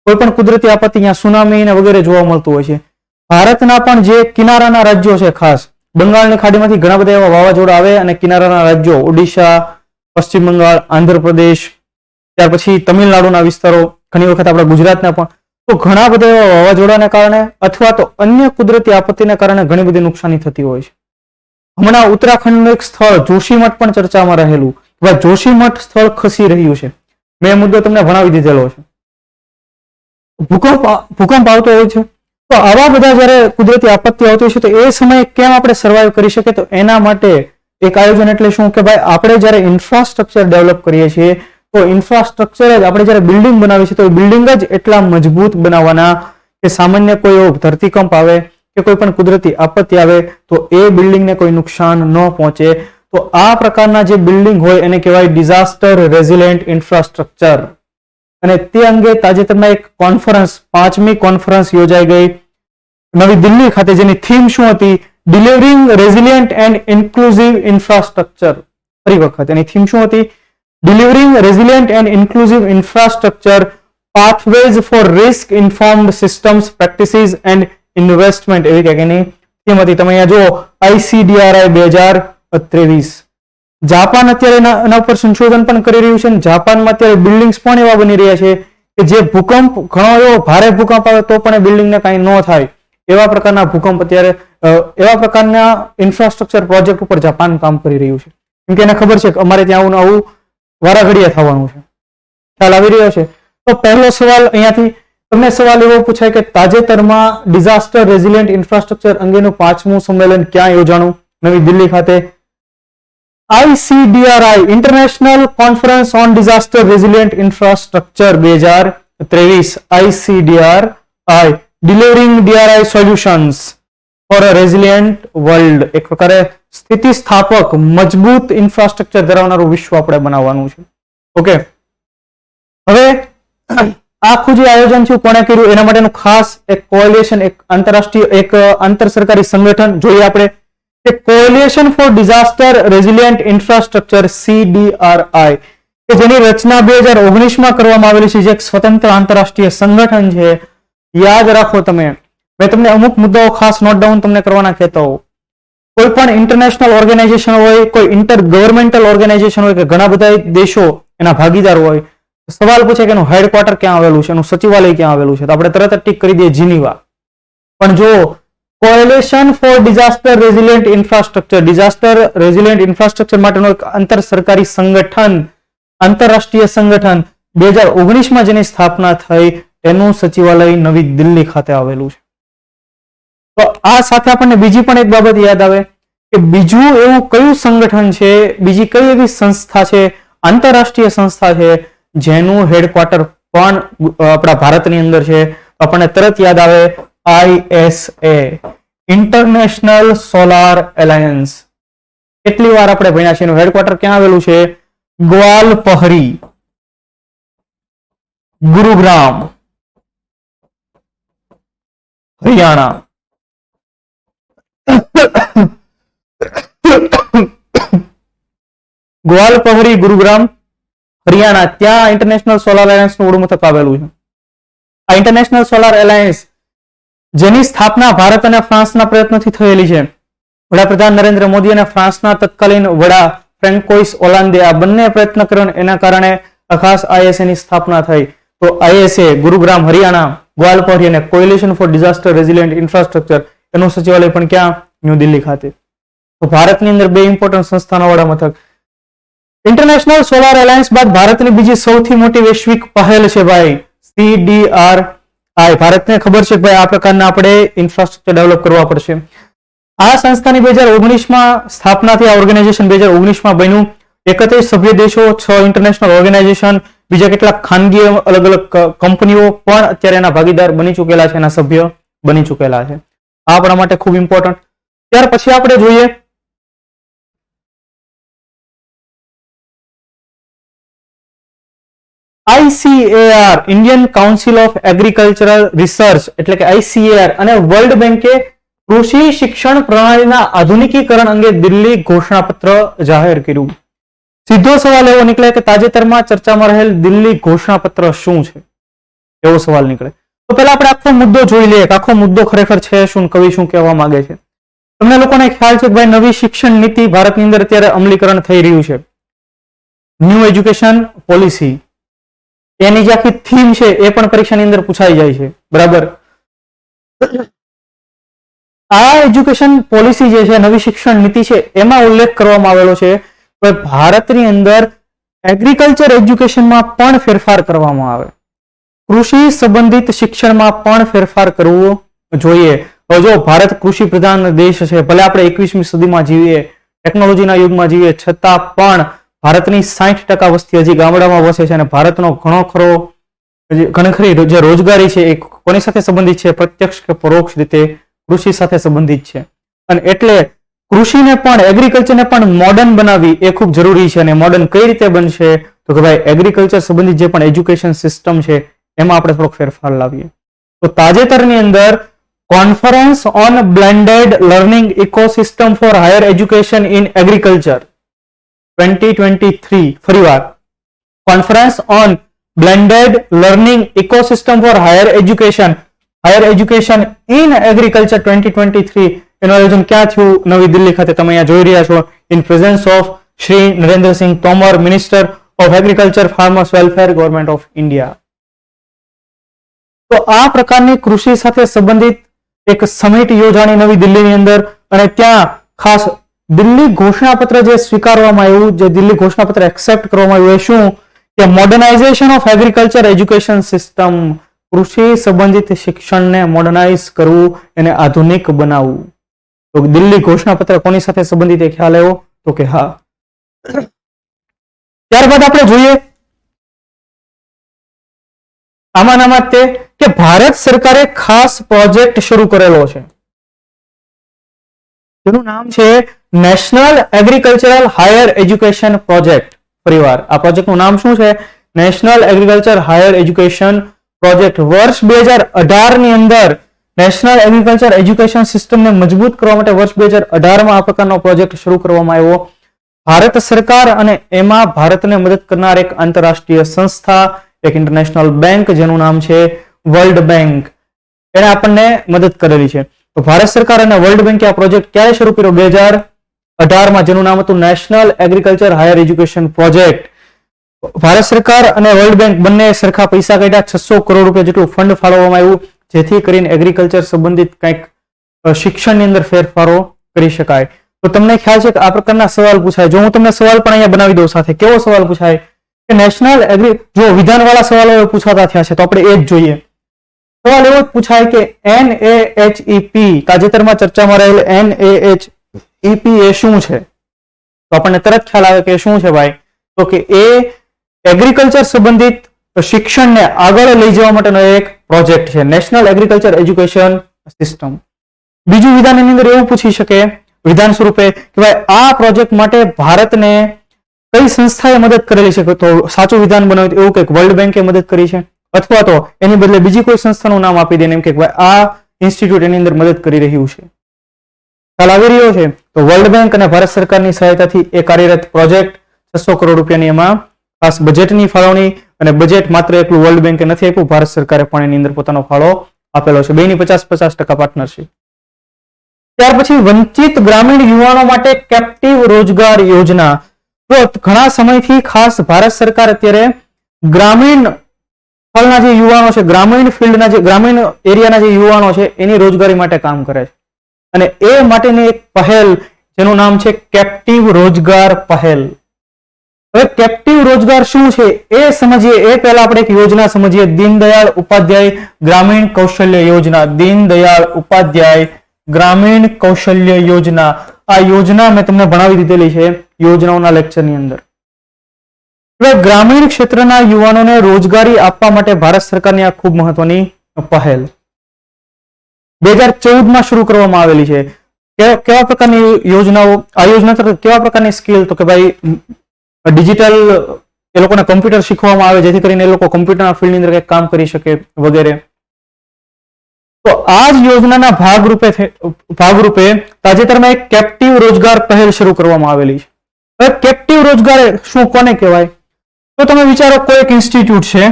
કોઈ પણ કુદરતી આપત્તિ, ત્યાં સુનામી ને વગેરે જોવા મળતું હોય છે. ભારતના પણ જે કિનારાના રાજ્યો છે, ખાસ બંગાળની ખાડીમાંથી ઘણા બધા એવા વાવાઝોડા આવે અને કિનારાના રાજ્યો ઓડિશા, પશ્ચિમ બંગાળ, આંધ્રપ્રદેશ, ત્યાર પછી તમિલનાડુના વિસ્તારો, ઘણી વખત આપણા ગુજરાતના પણ, તો ઘણા બધા એવા વાવાઝોડાને કારણે અથવા તો અન્ય કુદરતી આપત્તિને કારણે ઘણી બધી નુકસાની થતી હોય છે. હમણાં ઉત્તરાખંડનું એક સ્થળ જોશીમઠ પણ ચર્ચામાં રહેલું, જોશીમઠ સ્થળ ખસી રહ્યું છે. મેં મુદ્દો તમને ભણાવી દીધેલો છે. ભૂકંપ આવતો હોય છે, તો આવા બધા જયારે કુદરતી આપત્તિ આવતી હોય છે તો એ સમયે કેમ આપણે સર્વાઈવ કરી શકીએ, તો એના માટે એક આયોજન એટલે શું કે ભાઈ આપણે જયારે ઇન્ફ્રાસ્ટ્રક્ચર ડેવલપ કરીએ છીએ તો ઇન્ફ્રાસ્ટ્રક્ચર જ આપણે જયારે બિલ્ડિંગ બનાવીએ છીએ તો બિલ્ડિંગ જ એટલા મજબૂત બનાવવાના કે સામાન્ય કોઈ ધરતીકંપ આવે કે કોઈ પણ કુદરતી આપત્તિ આવે તો એ બિલ્ડિંગને કોઈ નુકસાન ન પહોંચે. તો આ પ્રકારના જે બિલ્ડિંગ હોય એને કહેવાય ડિઝાસ્ટર રેઝિલિયન્ટ ઇન્ફ્રાસ્ટ્રક્ચર. અને તે અંગે તાજેતરમાં એક કોન્ફરન્સ 5મી કોન્ફરન્સ યોજાઈ ગઈ નવી દિલ્હી ખાતે, જેની થીમ શું હતી? Delivering resilient and inclusive infrastructure. ફરી વખત એની થીમ શું હતી? Delivering resilient and inclusive infrastructure, pathways for risk informed systems practices and investment. એવી કંઈક એની થીમ હતી. તમે અહીંયા જુઓ ICDRI 2023. જાપાન અત્યારે એના ઉપર સંશોધન પણ કરી રહ્યું છે. જાપાનમાં અત્યારે બિલ્ડિંગ્સ પણ એવા બની રહ્યા છે કે જે ભૂકંપ, ઘણો એવો ભારે ભૂકંપ આવે તો પણ એ બિલ્ડિંગને કાંઈ ન થાય એવા પ્રકારના ભૂકંપ અત્યારે એવા પ્રકારના ઇન્ફ્રાસ્ટ્રક્ચર પ્રોજેક્ટ ઉપર જાપાન કામ કરી રહ્યું છે. કેમ કે એને ખબર છે કે અમારે ત્યાં આવું વારાઘડીએ થવાનું છે. ખ્યાલ આવી રહ્યો છે? તો પહેલો સવાલ અહીંયાથી તમને સવાલ એવો પૂછાય કે તાજેતરમાં ડિઝાસ્ટર રેઝિલિયન્ટ ઇન્ફ્રાસ્ટ્રક્ચર અંગેનું 5મું સંમેલન ક્યાં યોજાણું? નવી દિલ્હી ખાતે. ICDRI international conference on disaster resilient infrastructure 2023. ICDRI delivering DRI solutions for a resilient world. એક પ્રકારે સ્થિતિસ્થાપક મજબૂત ઇન્ફ્રાસ્ટ્રક્ચર ધરાવનારું વિશ્વ આપણે બનાવવાનું છે. ઓકે, હવે આખું જે આયોજન છે કોણે કર્યું એના માટેનું ખાસ એક કોએલિશન, એક આંતરરાષ્ટ્રીય, એક આંતર સરકારી સંગઠન જોઈએ આપણે કે coalition for disaster resilient infrastructure CDRI, કે જેની રચના 2019માં કરવામાં આવેલી છે, જે એક સ્વતંત્ર આંતરરાષ્ટ્રીય સંગઠન છે. યાદ રાખો તમે, મેં તમને અમુક મુદ્દાઓ ખાસ નોટ ડાઉન તમને કરવાના કહેતા હોઉં. કોઈ પણ ઇન્ટરનેશનલ ઓર્ગેનાઇઝેશન હોય, કોઈ ઇન્ટર ગવર્મેન્ટલ ઓર્ગેનાઇઝેશન હોય કે ઘણા બધા દેશો એના ભાગીદાર હોય, સવાલ પૂછે કે એનું હેડક્વાર્ટર ક્યાં આવેલું છે, એનું સચિવાલય ક્યાં આવેલું છે, તો આપણે તરત જ ટીક કરી દઈએ જીનીવા. પણ જો coalition for disaster resilient infrastructure, disaster resilient infrastructure માટેનું એક આંતર સરકારી સંગઠન, આંતરરાષ્ટ્રીય સંગઠન 2019માં જેની સ્થાપના થઈ એનું સચિવાલય નવી દિલ્હી ખાતે આવેલું છે. તો આ સાથે આપણને બીજી પણ એક બાબત યાદ આવે કે બીજું એવું કયું સંગઠન છે, બીજી કઈ એવી સંસ્થા છે, આંતરરાષ્ટ્રીય સંસ્થા છે જેનું હેડક્વાર્ટર પણ આપણા ભારતની અંદર છે? આપણને તરત યાદ આવે ISA ઇન્ટરનેશનલ સોલાર એલાયન્સ. કેટલી વાર આપણે ભણ્યા છે, એનું હેડક્વાર્ટર ક્યાં આવેલું છે? ગ્વાલપહરી, ગુરુગ્રામ, હરિયાણા. ગ્વાલપહરી, ગુરુગ્રામ, હરિયાણા, ત્યાં ઇન્ટરનેશનલ સોલાર એલાયન્સ નું વડુમથક આવેલું છે. આ ઇન્ટરનેશનલ સોલાર એલાયન્સ જેની સ્થાપના ભારત અને ફ્રાન્સના પ્રયત્નોથી થયેલી છે. વડાપ્રધાન નરેન્દ્ર મોદી અને ફ્રાન્સના તત્કાલીન વડા ફ્રેન્કોઇસ ઓલાન્દે આ બંને પ્રયત્ન કર્યો, એના કારણે ખાસ ISA ની સ્થાપના થઈ. તો ISA ગુરુગ્રામ, હરિયાણા, ગ્વાલપહરી અને કોએલિશન ફોર ડિઝાસ્ટર રેઝિલિયન્ટ ઇન્ફ્રાસ્ટ્રક્ચર એનું સચિવાલય પણ ક્યાં? ન્યૂ દિલ્હી ખાતે. તો ભારતની અંદર બે ઇમ્પોર્ટન્ટ સંસ્થાનો વડા મથક. ઇન્ટરનેશનલ સોલાર એલાયન્સ બાદ ભારતની બીજી સૌથી મોટી વૈશ્વિક પહેલ છે ભાઈ CDRI. ભારતને ખબર છે ભાઈ આ પ્રકારના આપણે ઇન્ફ્રાસ્ટ્રક્ચર ડેવલપ કરવા પડશે. આ સંસ્થાની 2019માં સ્થાપના થઈ. આ ઓર્ગેનાઇઝેશન 2019માં બન્યું. 31 સભ્ય દેશો, 6 ઇન્ટરનેશનલ ઓર્ગેનાઇઝેશન, બીજા કેટલાક ખાનગી અલગ અલગ કંપનીઓ પણ અત્યારે એના ભાગીદાર બની ચૂકેલા છે, એના સભ્ય બની ચૂકેલા છે. આ આપણા માટે ખૂબ ઇમ્પોર્ટન્ટ. ત્યાર પછી આપણે જોઈએ ICAR Indian council of agricultural research એટલે કે ICAR અને વર્લ્ડ બેંકે કૃષિ શિક્ષણ પ્રણાલીના આધુનિકીકરણ અંગે દિલ્હી ઘોષણાપત્ર જાહેર કર્યું. સીધો સવાલ એવો નીકળે કે તાજેતરમાં ચર્ચામાં રહેલ દિલ્હી ઘોષણાપત્ર શું છે, એવો સવાલ નીકળે. તો પહેલા આપણે આખો મુદ્દો જોઈ લઈએ કે આખો મુદ્દો ખરેખર છે શું, કવિ શું કહેવા માંગે છે. તમને લોકોને ખ્યાલ છે કે ભાઈ નવી શિક્ષણ નીતિ ભારતની અંદર અત્યારે અમલીકરણ થઈ રહ્યું છે. ન્યૂ એજ્યુકેશન પોલિસી, એની જે આખી થીમ છે એ પણ પરીક્ષાની અંદર પૂછાઈ જાય છે. બરાબર. આ એજ્યુકેશન પોલિસી જે છે, નવી શિક્ષણ નીતિ છે, એમાં ઉલ્લેખ કરવામાં આવેલો છે કે ભારતની અંદર એગ્રીકલ્ચર એજ્યુકેશનમાં પણ ફેરફાર કરવામાં આવે, કૃષિ સંબંધિત શિક્ષણમાં પણ ફેરફાર કરવો જોઈએ. જો ભારત કૃષિ પ્રધાન દેશ છે, ભલે આપણે 21મી સદીમાં જીવીએ, ટેકનોલોજીના યુગમાં જીવીએ, છતાં પણ ભારતની 60% વસ્તી હજી ગામડામાં વસે છે અને ભારતનો ઘણી ખરી જે રોજગારી છે એ કોની સાથે સંબંધિત છે? પ્રત્યક્ષ કે પરોક્ષ રીતે કૃષિ સાથે સંબંધિત છે. અને એટલે કૃષિને પણ, એગ્રીકલ્ચરને પણ મોડર્ન બનાવવી એ ખૂબ જરૂરી છે. અને મોડર્ન કઈ રીતે બનશે? તો કે ભાઈ એગ્રીકલ્ચર સંબંધિત જે પણ એજ્યુકેશન સિસ્ટમ છે એમાં આપણે થોડોક ફેરફાર લાવીએ. તો તાજેતરની અંદર conference on blended learning ecosystem four higher education in agriculture 2023, ફરીવાર conference on blended learning ecosystem four higher education in agriculture 2023 એનું આયોજન ક્યાં થયું? નવી દિલ્હી ખાતે. તમે અહીંયા જોઈ રહ્યા છો, in presence of Shri Narendrasingh Tomar, minister of agriculture, farmers welfare, government of India. તો આ પ્રકારની કૃષિ સાથે સંબંધિત એક સમિટ યોજાણી નવી દિલ્હીની અંદર, અને ત્યાં ખાસ દિલ્હી ઘોષણાપત્ર જે સ્વીકારવામાં આવ્યું, જે દિલ્હી ઘોષણાપત્ર એક્સેપ્ટ કરવામાં આવ્યું, એ શું કે modernisation of agriculture education system, કૃષિ સંબંધિત શિક્ષણને મોડર્નાઇઝ કરવું, એને આધુનિક બનાવવું. તો દિલ્હી ઘોષણાપત્ર કોની સાથે સંબંધિત એ ખ્યાલ આવ્યો? તો કે હા. ત્યારબાદ આપણે જોઈએ આમાં તે કે ભારત સરકારે ખાસ પ્રોજેક્ટ શરૂ કરેલો છે, જેનું નામ છે national agricultural higher education project. ફરીવાર આ પ્રોજેક્ટનું નામ શું છે? National agriculture higher education project. વર્ષ 2018 ની અંદર નેશનલ એગ્રીકલ્ચર એજ્યુકેશન સિસ્ટમને મજબૂત કરવા માટે વર્ષ 2018માં આ પ્રકારનો પ્રોજેક્ટ શરૂ કરવામાં આવ્યો. ભારત સરકાર અને એમાં ભારતને મદદ કરનાર એક આંતરરાષ્ટ્રીય સંસ્થા, એક ઇન્ટરનેશનલ બેંક જેનું નામ છે વર્લ્ડ બેંક, એને આપણને મદદ કરેલી છે. તો ભારત સરકાર અને વર્લ્ડ બેંકે આ પ્રોજેક્ટ ક્યારે શરૂ કર્યો? 2018માં, જેનું નામ હતું national agriculture higher education project. Bharat સરકાર અને વર્લ્ડ બેંક બંને સરખા પૈસા કાઢ્યા, 600 કરોડ રૂપિયા જેટલું ફંડ ફાળવવામાં આવ્યું, જેથી કરીને એગ્રીકલ્ચર સંબંધિત કંઈક શિક્ષણની અંદર ફેરફારો કરી શકાય. તો તમને ખ્યાલ છે કે આ પ્રકારના સવાલ પૂછાય. જો હું તમને સવાલ પણ અહીંયા બનાવી દઉં સાથે, કેવો સવાલ પૂછાય કે નેશનલ જો વિધાનવાળા સવાલો પૂછાતા થયા છે તો આપણે એ જ જોઈએ. સવાલ એવો જ પૂછાય કે NAHEP, તાજેતરમાં ચર્ચામાં રહેલ NAHEP એ શું છે? તો આપણને તરત ખ્યાલ આવે કે શું છે ભાઈ? તો કે એ એગ્રીકલ્ચર સંબંધિત શિક્ષણને આગળ લઈ જવા માટેનો એક પ્રોજેક્ટ છે, નેશનલ એગ્રીકલ્ચર એજ્યુકેશન સિસ્ટમ. બીજું વિધાનની અંદર એવું પૂછી શકે વિધાન સ્વરૂપે કે ભાઈ આ પ્રોજેક્ટ માટે ભારતને કઈ સંસ્થાએ મદદ કરેલી છે? તો સાચું વિધાન બનાવ્યું એવું કે વર્લ્ડ બેંકે મદદ કરી છે, અથવા તો એની બદલે બીજી કોઈ સંસ્થાનું નામ આપી દે એમ કે ભાઈ આ ઇન્સ્ટિટ્યૂટ એની અંદર મદદ કરી રહ્યું છે. ખ્યાલ આવી રહ્યો છે? તો વર્લ્ડ બેંક અને ભારત સરકારની સહાયતાથી એ કાર્યરત પ્રોજેક્ટ 600 કરોડ રૂપિયાની એમાં ખાસ બજેટની ફાળવણી, અને બજેટ માત્ર એકલું વર્લ્ડ બેંકે નથી આપ્યું, ભારત સરકારે પણ એની અંદર પોતાનો ફાળો આપેલો છે. બેની 50-50% પાર્ટનરશિપ. ત્યાર પછી વંચિત ગ્રામીણ યુવાનો માટે કેપ્ટિવ રોજગાર યોજના. તો ઘણા સમયથી ખાસ ભારત સરકાર અત્યારે ગ્રામીણ સ્થળના જે યુવાનો છે, ગ્રામીણ ફિલ્ડના જે ગ્રામીણ એરિયાના જે યુવાનો છે એની રોજગારી માટે કામ કરે છે, અને એ માટેની એક પહેલ જેનું નામ છે કેપ્ટિવ રોજગાર પહેલ. હવે કેપ્ટિવ રોજગાર શું છે એ સમજીએ એ પહેલા આપણે એક યોજના સમજીએ, દીનદયાળ ઉપાધ્યાય ગ્રામીણ કૌશલ્ય યોજના. દીનદયાળ ઉપાધ્યાય ગ્રામીણ કૌશલ્ય યોજના. આ યોજના મેં તમને ભણાવી દીધેલી છે યોજનાઓના લેક્ચરની અંદર. હવે ગ્રામીણ ક્ષેત્રના યુવાનોને રોજગારી આપવા માટે ભારત સરકારની આ ખૂબ મહત્વની પહેલ 2014માં શરૂ કરવામાં આવેલી છે. કેવા પ્રકારની યોજનાઓ? આ યોજના કેવા પ્રકારની સ્કિલ? તો કે ભાઈ ડિજિટલ એ લોકોને કમ્પ્યુટર શીખવામાં આવે જેથી કરીને એ લોકો કમ્પ્યુટરના ફિલ્ડની અંદર કંઈક કામ કરી શકે વગેરે. તો આ જ યોજનાના ભાગરૂપે તાજેતરમાં એક કેપ્ટિવ રોજગાર પહેલ શરૂ કરવામાં આવેલી છે. હવે કેપ્ટિવ રોજગાર શું, કોને કહેવાય? તો તમે વિચારો કોઈ એક ઇન્સ્ટિટ્યૂટ છે,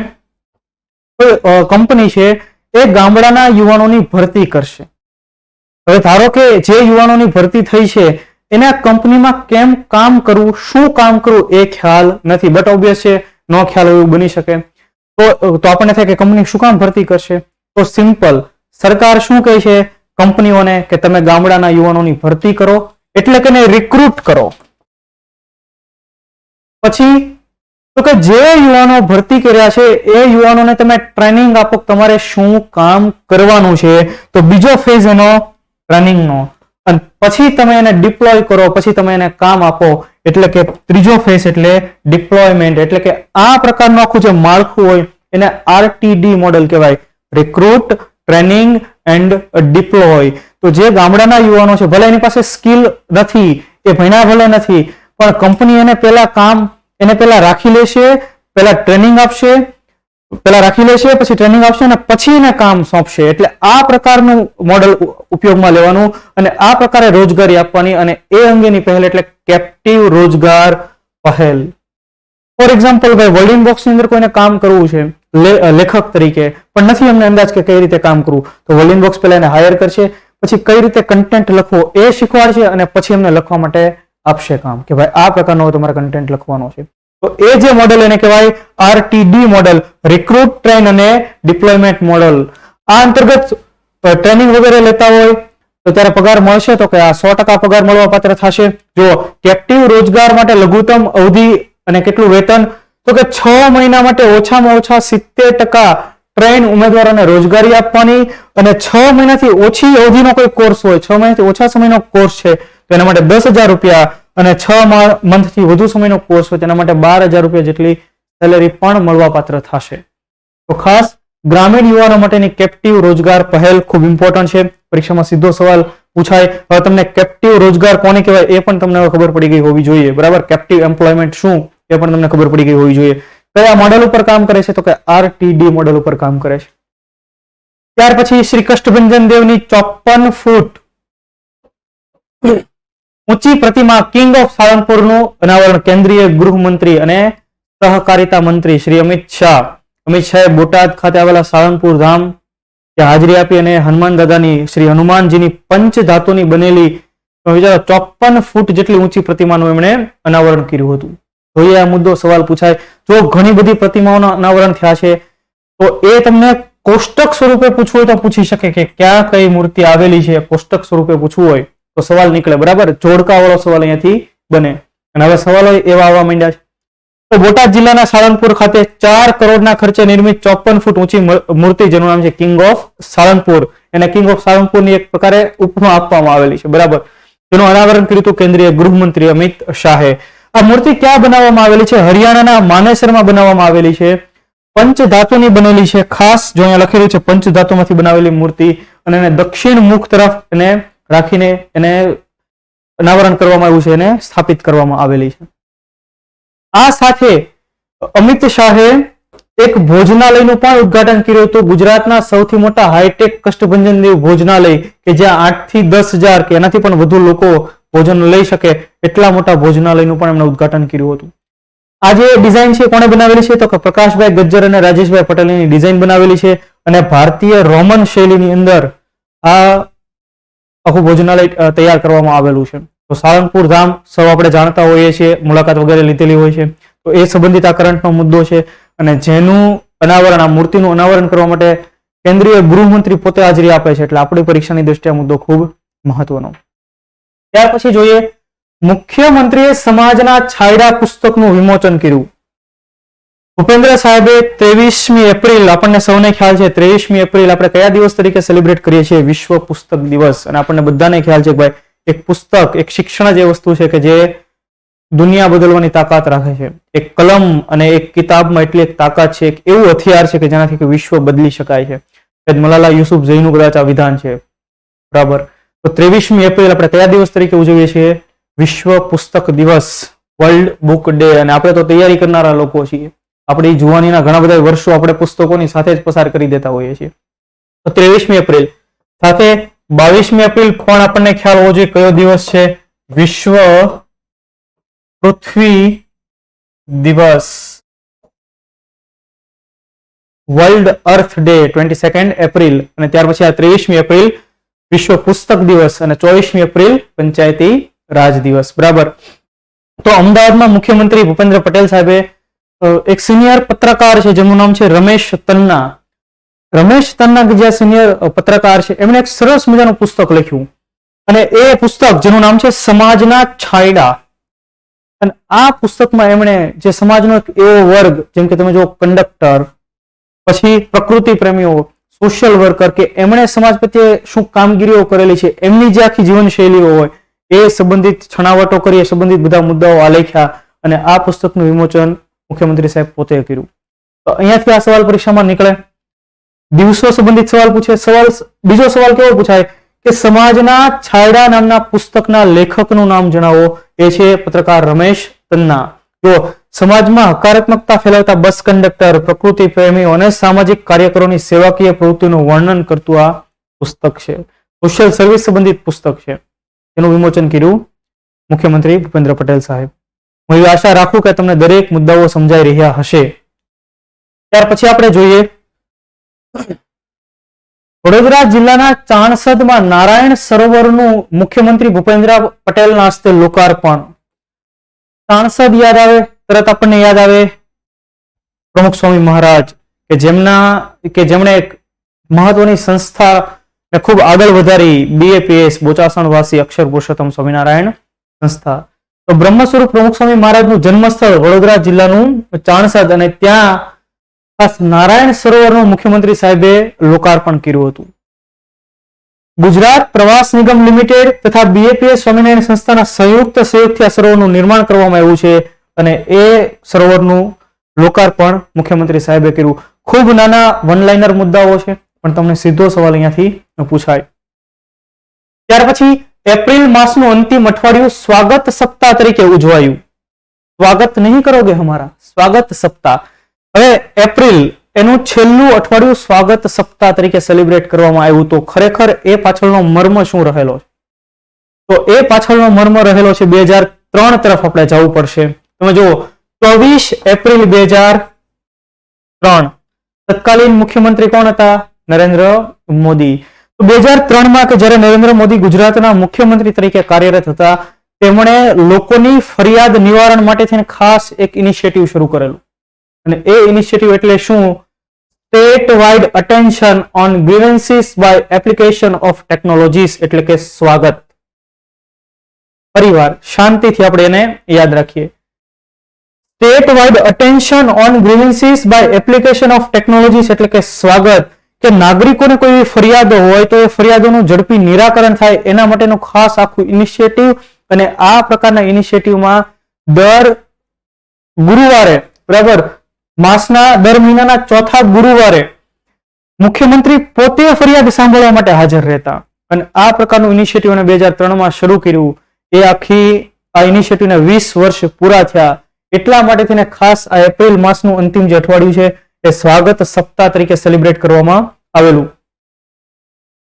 કોઈ કંપની છે, એ ગામડાના યુવાનોની ભરતી કરશે. હવે ધારો કે જે યુવાનોની ભરતી થઈ છે એને કંપનીમાં કેમ કામ કરવું, શું કામ કરવું એ ખ્યાલ નથી, બટ ઓબ્વિયસ છે ન ખ્યાલ હોય એવું બની શકે. તો આપણને થાય કે કંપની શું કામ ભરતી કરશે? તો સિમ્પલ, સરકાર શું કહે છે? કંપનીઓને કે તમે ગામડાના યુવાનોની ભરતી કરો, એટલે કે રિક્રુટ કરો. પછી તો કે જે યુવાનો ભરતી કર્યા છે એ યુવાનોને તમે ટ્રેનિંગ આપો, તમારે શું કામ કરવાનું છે. તો બીજો ફેઝ એનો ટ્રેનિંગનો, અને પછી તમે એને ડિપ્લોય કરો, પછી તમે એને કામ આપો, એટલે કે ત્રીજો ફેઝ એટલે ડિપ્લોયમેન્ટ. એટલે કે આ પ્રકારનું આખું જે માળખું હોય એને RTD મોડેલ કહેવાય, રિક્રુટ, ટ્રેનિંગ એન્ડ ડિપ્લોય. તો જે ગામડાના યુવાનો છે, ભલે એની પાસે સ્કિલ નથી, એ ભણ્યા ભલે નથી, પણ કંપની એને પેલા રાખી લેશે, પેલા ટ્રેનિંગ આપશે, પેલા રાખી લેશે, પછી ટ્રેનિંગ આપશે અને પછી એને કામ સોંપશે. એટલે આ પ્રકારનું મોડેલ ઉપયોગમાં લેવાનું અને આ પ્રકારે રોજગારી આપવાની, અને એ અંગેની પહેલ એટલે કેપ્ટિવ રોજગાર પહેલ. ફોર એક્ઝામ્પલ ભાઈ, વર્લ્ડિંગ બોક્સની અંદર કોઈને કામ કરવું છે લેખક તરીકે, પણ નથી અમને અંદાજ કે કઈ રીતે કામ કરવું, તો વર્લ્ડિંગ બોક્સ પહેલા એને હાયર કરશે, પછી કઈ રીતે કન્ટેન્ટ લખવો એ શીખવાડશે, અને પછી એમને લખવા માટે આપશે કામ, કે ભાઈ આ પ્રકારનો તમારે કન્ટેન્ટ લખવાનો છે. તો એ જે મોડેલ એને કહેવાય RTD મોડેલ, રિક્રુટ, ટ્રેન અને ડિપ્લોયમેન્ટ મોડેલ. આ અંતર્ગત ટ્રેનિંગ વગેરે લેતા હોય તો ત્યારે પગાર મળશે, તો કે આ 100% પગાર મળવા પાત્ર થશે. જો કેપ્ટિવ રોજગાર માટે લઘુત્તમ અવધિ અને કેટલું વેતન, તો કે 6 મહિના માટે ઓછામાં ઓછા 70% ટ્રેન ઉમેદવારોને રોજગારી આપવાની, અને 6 મહિનાથી ઓછી અવધિનો કોઈ કોર્સ હોય, 6 મહિનાથી ઓછા સમયનો કોર્સ છે તો એના માટે 10,000 રૂપિયા, અને 6 મંથથી વધુ સમયનો કોર્સ હોય તેના માટે 12,000 રૂપિયા જેટલી સેલેરી પણ મળવા પાત્ર થશે. તો ખાસ ગ્રામીણ યુવાનો માટેની કેપ્ટિવ રોજગાર પહેલ ખૂબ ઇમ્પોર્ટન્ટ છે. પરીક્ષામાં સીધો સવાલ પૂછાય. હવે તમને કેપ્ટિવ રોજગાર કોને કહેવાય એ પણ તમને ખબર પડી ગઈ હોવી જોઈએ, બરાબર. કેપ્ટિવ એમ્પ્લોયમેન્ટ શું એ પણ તમને ખબર પડી ગઈ હોવી જોઈએ. કયા મોડેલ ઉપર કામ કરે છે, તો કે RTD મોડેલ ઉપર કામ કરે છે. ત્યાર પછી શ્રી કષ્ટભંજન દેવની 54 ફૂટ ઊંચી પ્રતિમા કિંગ ઓફ સાળંગપુરનું અનાવરણ કેન્દ્રીય ગૃહમંત્રી અને સહકારિતા મંત્રી શ્રી અમિત શાહે બોટાદ ખાતે આવેલા સાળંગપુર ધામ ત્યાં હાજરી આપી અને હનુમાન દાદાની, શ્રી હનુમાનજીની પંચ ધાતુની બનેલી 54 ફૂટ જેટલી ઊંચી પ્રતિમાનું એમણે અનાવરણ કર્યું હતું. જોઈએ આ મુદ્દો સવાલ પૂછાય. જો ઘણી બધી પ્રતિમાઓના અનાવરણ થયા છે તો એ તમને કોષ્ટક સ્વરૂપે પૂછવું હોય તો પૂછી શકે કે ક્યાં કઈ મૂર્તિ આવેલી છે. કોષ્ટક સ્વરૂપે પૂછવું હોય તો સવાલ નીકળે, બરાબર. જોડકા વાળો સવાલ અહીંયાથી બને. અને હવે સવાલો એવા આવવા માંડ્યા છે. તો બોટાદ જિલ્લાના સાળંગપુર ખાતે 4 કરોડના ખર્ચે નિર્મિત 54 ફૂટ ઊંચી મૂર્તિ જેનું નામ છે કિંગ ઓફ સાળંગપુર, એને કિંગ ઓફ સાળંગપુરની એક પ્રકારે ઉપમા આપવામાં આવેલી છે, બરાબર. તેનું અનાવરણ કર્યું હતું કેન્દ્રીય ગૃહમંત્રી અમિત શાહે. આ મૂર્તિ ક્યાં બનાવવામાં આવેલી છે? હરિયાણાના માનેસરમાં બનાવવામાં આવેલી છે. પંચ ધાતુની બનેલી છે. ખાસ જો અહીંયા લખેલું છે પંચ ધાતુમાંથી બનાવેલી મૂર્તિ, અને એને દક્ષિણ મુખ તરફ એને રાખીને એને અનાવરણ કરવામાં આવ્યું છે, એને સ્થાપિત કરવામાં આવેલી છે. આ સાથે અમિત શાહે એક ભોજનાલયનું પણ ઉદ્ઘાટન કર્યું હતું. ગુજરાતના સૌથી મોટા હાઈટેક કષ્ટભંજન દેવ ભોજનાલય, કે જ્યાં 8 થી 10,000 કે એનાથી પણ વધુ લોકો ભોજન લઈ શકે એટલા મોટા ભોજનાલયનું પણ એમણે ઉદ્ઘાટન કર્યું હતું. આ જે ડિઝાઇન છે કોણે બનાવેલી છે? તો કે પ્રકાશભાઈ ગજ્જર અને રાજેશભાઈ પટેલની ડિઝાઇન બનાવેલી છે, અને ભારતીય રોમન શૈલીની અંદર આ આખું ભોજનાલય તૈયાર કરવામાં આવેલું છે. તો સાળંગપુર ધામ સૌ આપણે જાણતા હોઈએ છીએ, મુલાકાત વગેરે લીધેલી હોય છે. તો એ સંબંધિત આ કરંટનો મુદ્દો છે, અને જેનું અનાવરણ, આ મૂર્તિનું અનાવરણ કરવા માટે કેન્દ્રીય ગૃહમંત્રી પોતે હાજરી આપે છે. એટલે આપણી પરીક્ષાની દ્રષ્ટિએ આ મુદ્દો ખૂબ મહત્વનો. ત્યાર પછી જોઈએ, મુખ્યમંત્રીએ સમાજના છાયડા પુસ્તકનું વિમોચન કર્યું. ભૂપેન્દ્ર સાહેબે 23મી એપ્રિલ, આપણને સૌને ખ્યાલ છે 23મી એપ્રિલ આપણે કયા દિવસ તરીકે સેલિબ્રેટ કરીએ છીએ? વિશ્વ પુસ્તક દિવસ. અને આપણને બધાને ખ્યાલ છે કે ભાઈ એક પુસ્તક, એક શિક્ષણ જ એ વસ્તુ છે કે જે દુનિયા બદલવાની તાકાત રાખે છે. એક કલમ અને એક કિતાબમાં એટલી એક તાકાત છે, એક એવું હથિયાર છે કે જેનાથી વિશ્વ બદલી શકાય છે. મલાલા યુસુફઝઈનું કદાચ આ વિધાન છે, બરાબર. તો 23મી એપ્રિલ આપણે કયા દિવસ તરીકે ઉજવીએ છીએ? વિશ્વ પુસ્તક દિવસ, વર્લ્ડ બુક ડે. અને આપણે તો તૈયારી કરનારા લોકો છીએ. આપણી જુવાનીના ઘણા બધા વર્ષો આપણે પુસ્તકોની સાથે જ પસાર કરી દેતા હોઈએ છીએ. તો 23મી એપ્રિલ સાથે 22મી એપ્રિલ પણ આપણને ખ્યાલ હોવો જોઈએ કયો દિવસ છે? વિશ્વ પૃથ્વી દિવસ, વર્લ્ડ અર્થ ડે 22nd એપ્રિલ. અને ત્યાર પછી આ 23મી એપ્રિલ વિશ્વ પુસ્તક દિવસ, અને 24મી એપ્રિલ પંચાયતી રાજ દિવસ, બરાબર. તો અમદાવાદમાં મુખ્યમંત્રી ભૂપેન્દ્ર પટેલ સાહેબે એક સિનિયર પત્રકાર છે જેનું નામ છે રમેશ તન્ના, રમેશ તન્ના જે સિનિયર પત્રકાર છે એમણે એક સરસ મજાનું પુસ્તક લખ્યું અને એ પુસ્તક જેનું નામ છે સમાજના છાંયડા. અને આ પુસ્તકમાં એમણે જે સમાજનો એક એવો વર્ગ જેમ કે તમે જો કંડક્ટર, પછી પ્રકૃતિ પ્રેમીઓ, સોશિયલ વર્કર, કે એમણે સમાજ પ્રત્યે શું કામગીરીઓ કરેલી છે, એમની જે આખી જીવનશૈલીઓ હોય એ સંબંધિત છણાવટો કરી, એ સંબંધિત બધા મુદ્દાઓ આલેખ્યા અને આ પુસ્તકનું વિમોચન મુખ્યમંત્રી સાહેબ પોતે કર્યું. તો અહીંયાથી આ સવાલ પરીક્ષામાં નીકળે. દિવસો સંબંધિત સવાલ પૂછે. બીજો સવાલ કેવો પૂછાય કે સમાજના છાંયડા નામના પુસ્તકના લેખકનું નામ જણાવો. એ છે પત્રકાર રમેશ તન્ના. જો સમાજમાં હકારાત્મકતા ફેલાવતા બસ કંડક્ટર, પ્રકૃતિ પ્રેમીઓ અને સામાજિક કાર્યકરોની સેવાકીય પ્રવૃત્તિનું વર્ણન કરતું આ પુસ્તક છે. સોશિયલ સર્વિસ સંબંધિત પુસ્તક છે. એનું વિમોચન કર્યું મુખ્યમંત્રી ભૂપેન્દ્ર પટેલ સાહેબ. હું એવી આશા રાખું કે તમને દરેક મુદ્દાઓ સમજાઈ રહ્યા હશે. ત્યાર પછી આપણે જોઈએ વડોદરા જિલ્લાના ચાણસદમાં નારાયણ સરોવરનું મુખ્યમંત્રી ભૂપેન્દ્ર પટેલના હસ્તે લોકાર્પણ. ચાણસદ યાદ આવે તરત આપણને યાદ આવે પ્રમુખ સ્વામી મહારાજ કે જેમણે એક મહત્વની સંસ્થા ખૂબ આગળ વધારી, BAPS બોચાસણ વાસી અક્ષર પુરુષોત્તમ સ્વામિનારાયણ સંસ્થા. તો બ્રહ્મ સ્વરૂપ પ્રમુખ સ્વામી મહારાજનું જન્મસ્થળ વડોદરા જિલ્લાનું ચાણસદ અને ત્યાં ખાસ નારાયણ સરોવરનું મુખ્યમંત્રી સાહેબે લોકાર્પણ કર્યું હતું. ગુજરાત પ્રવાસ નિગમ લિમિટેડ તથા BAPS સ્વામિનારાયણ સંસ્થાના સહયોગથી આ સરોવરનું નિર્માણ કરવામાં આવ્યું છે અને એ સરોવરનું લોકાર્પણ મુખ્યમંત્રી સાહેબે કર્યું. ખૂબ નાના વન લાઇનર મુદ્દાઓ છે પણ તમને સીધો સવાલ અહીંયાથી પૂછાય. ત્યાર પછી એપ્રિલ માસનું અંતિમ અઠવાડિયું સ્વાગત સપ્તાહ તરીકે ઉજવાયું. સ્વાગત નહીં કરોગે હમારા, સ્વાગત સપ્તાહ. હવે એપ્રિલ એનું છેલ્લું અઠવાડિયું સ્વાગત સપ્તાહ તરીકે સેલિબ્રેટ કરવામાં આવ્યું. તો ખરેખર એ પાછળનો મર્મ શું રહેલો છે? તો એ પાછળનો મર્મ રહેલો છે 2003 તરફ આપણે જવું પડશે. તમે જુઓ 24 એપ્રિલ 2003 તત્કાલીન મુખ્યમંત્રી કોણ હતા? નરેન્દ્ર મોદી. 2003માં કે જ્યારે નરેન્દ્ર મોદી ગુજરાતના મુખ્યમંત્રી તરીકે કાર્યરત હતા તેમણે લોકોની ફરિયાદ નિવારણ માટે થઈને ખાસ એક ઇનિશિયેટિવ શરૂ કરેલું. અને એ ઇનિશિયેટિવ એટલે શું? State wide attention on grievances by application of technologies, એટલે કે સ્વાગત. ફરીવાર શાંતિથી આપણે એને યાદ રાખીએ. State wide attention on grievances by application of technologies એટલે કે સ્વાગત. કે નાગરિકોને કોઈ ફરિયાદો હોય તો એ ફરિયાદોનું ઝડપી નિરાકરણ થાય એના માટેનું ખાસ આખું ઇનિશિયેટિવ. અને આ પ્રકારના ઇનિશિયેટિવમાં દર ગુરુવારે, બરાબર, માસના દર મહિનાના ચોથા ગુરુવારે મુખ્યમંત્રી પોતે ફરિયાદ સાંભળવા માટે હાજર રહેતા. અને આ પ્રકારનું ઇનિશિયેટિવ 2003માં શરૂ કર્યું. એ આખી આ ઇનિશિયેટિવને 20 વર્ષ પૂરા થયા. એટલા માટે થઈને ખાસ આ એપ્રિલ માસનું અંતિમ જે અઠવાડિયું છે એ સ્વાગત સપ્તાહ તરીકે સેલિબ્રેટ કરવામાં આવેલું.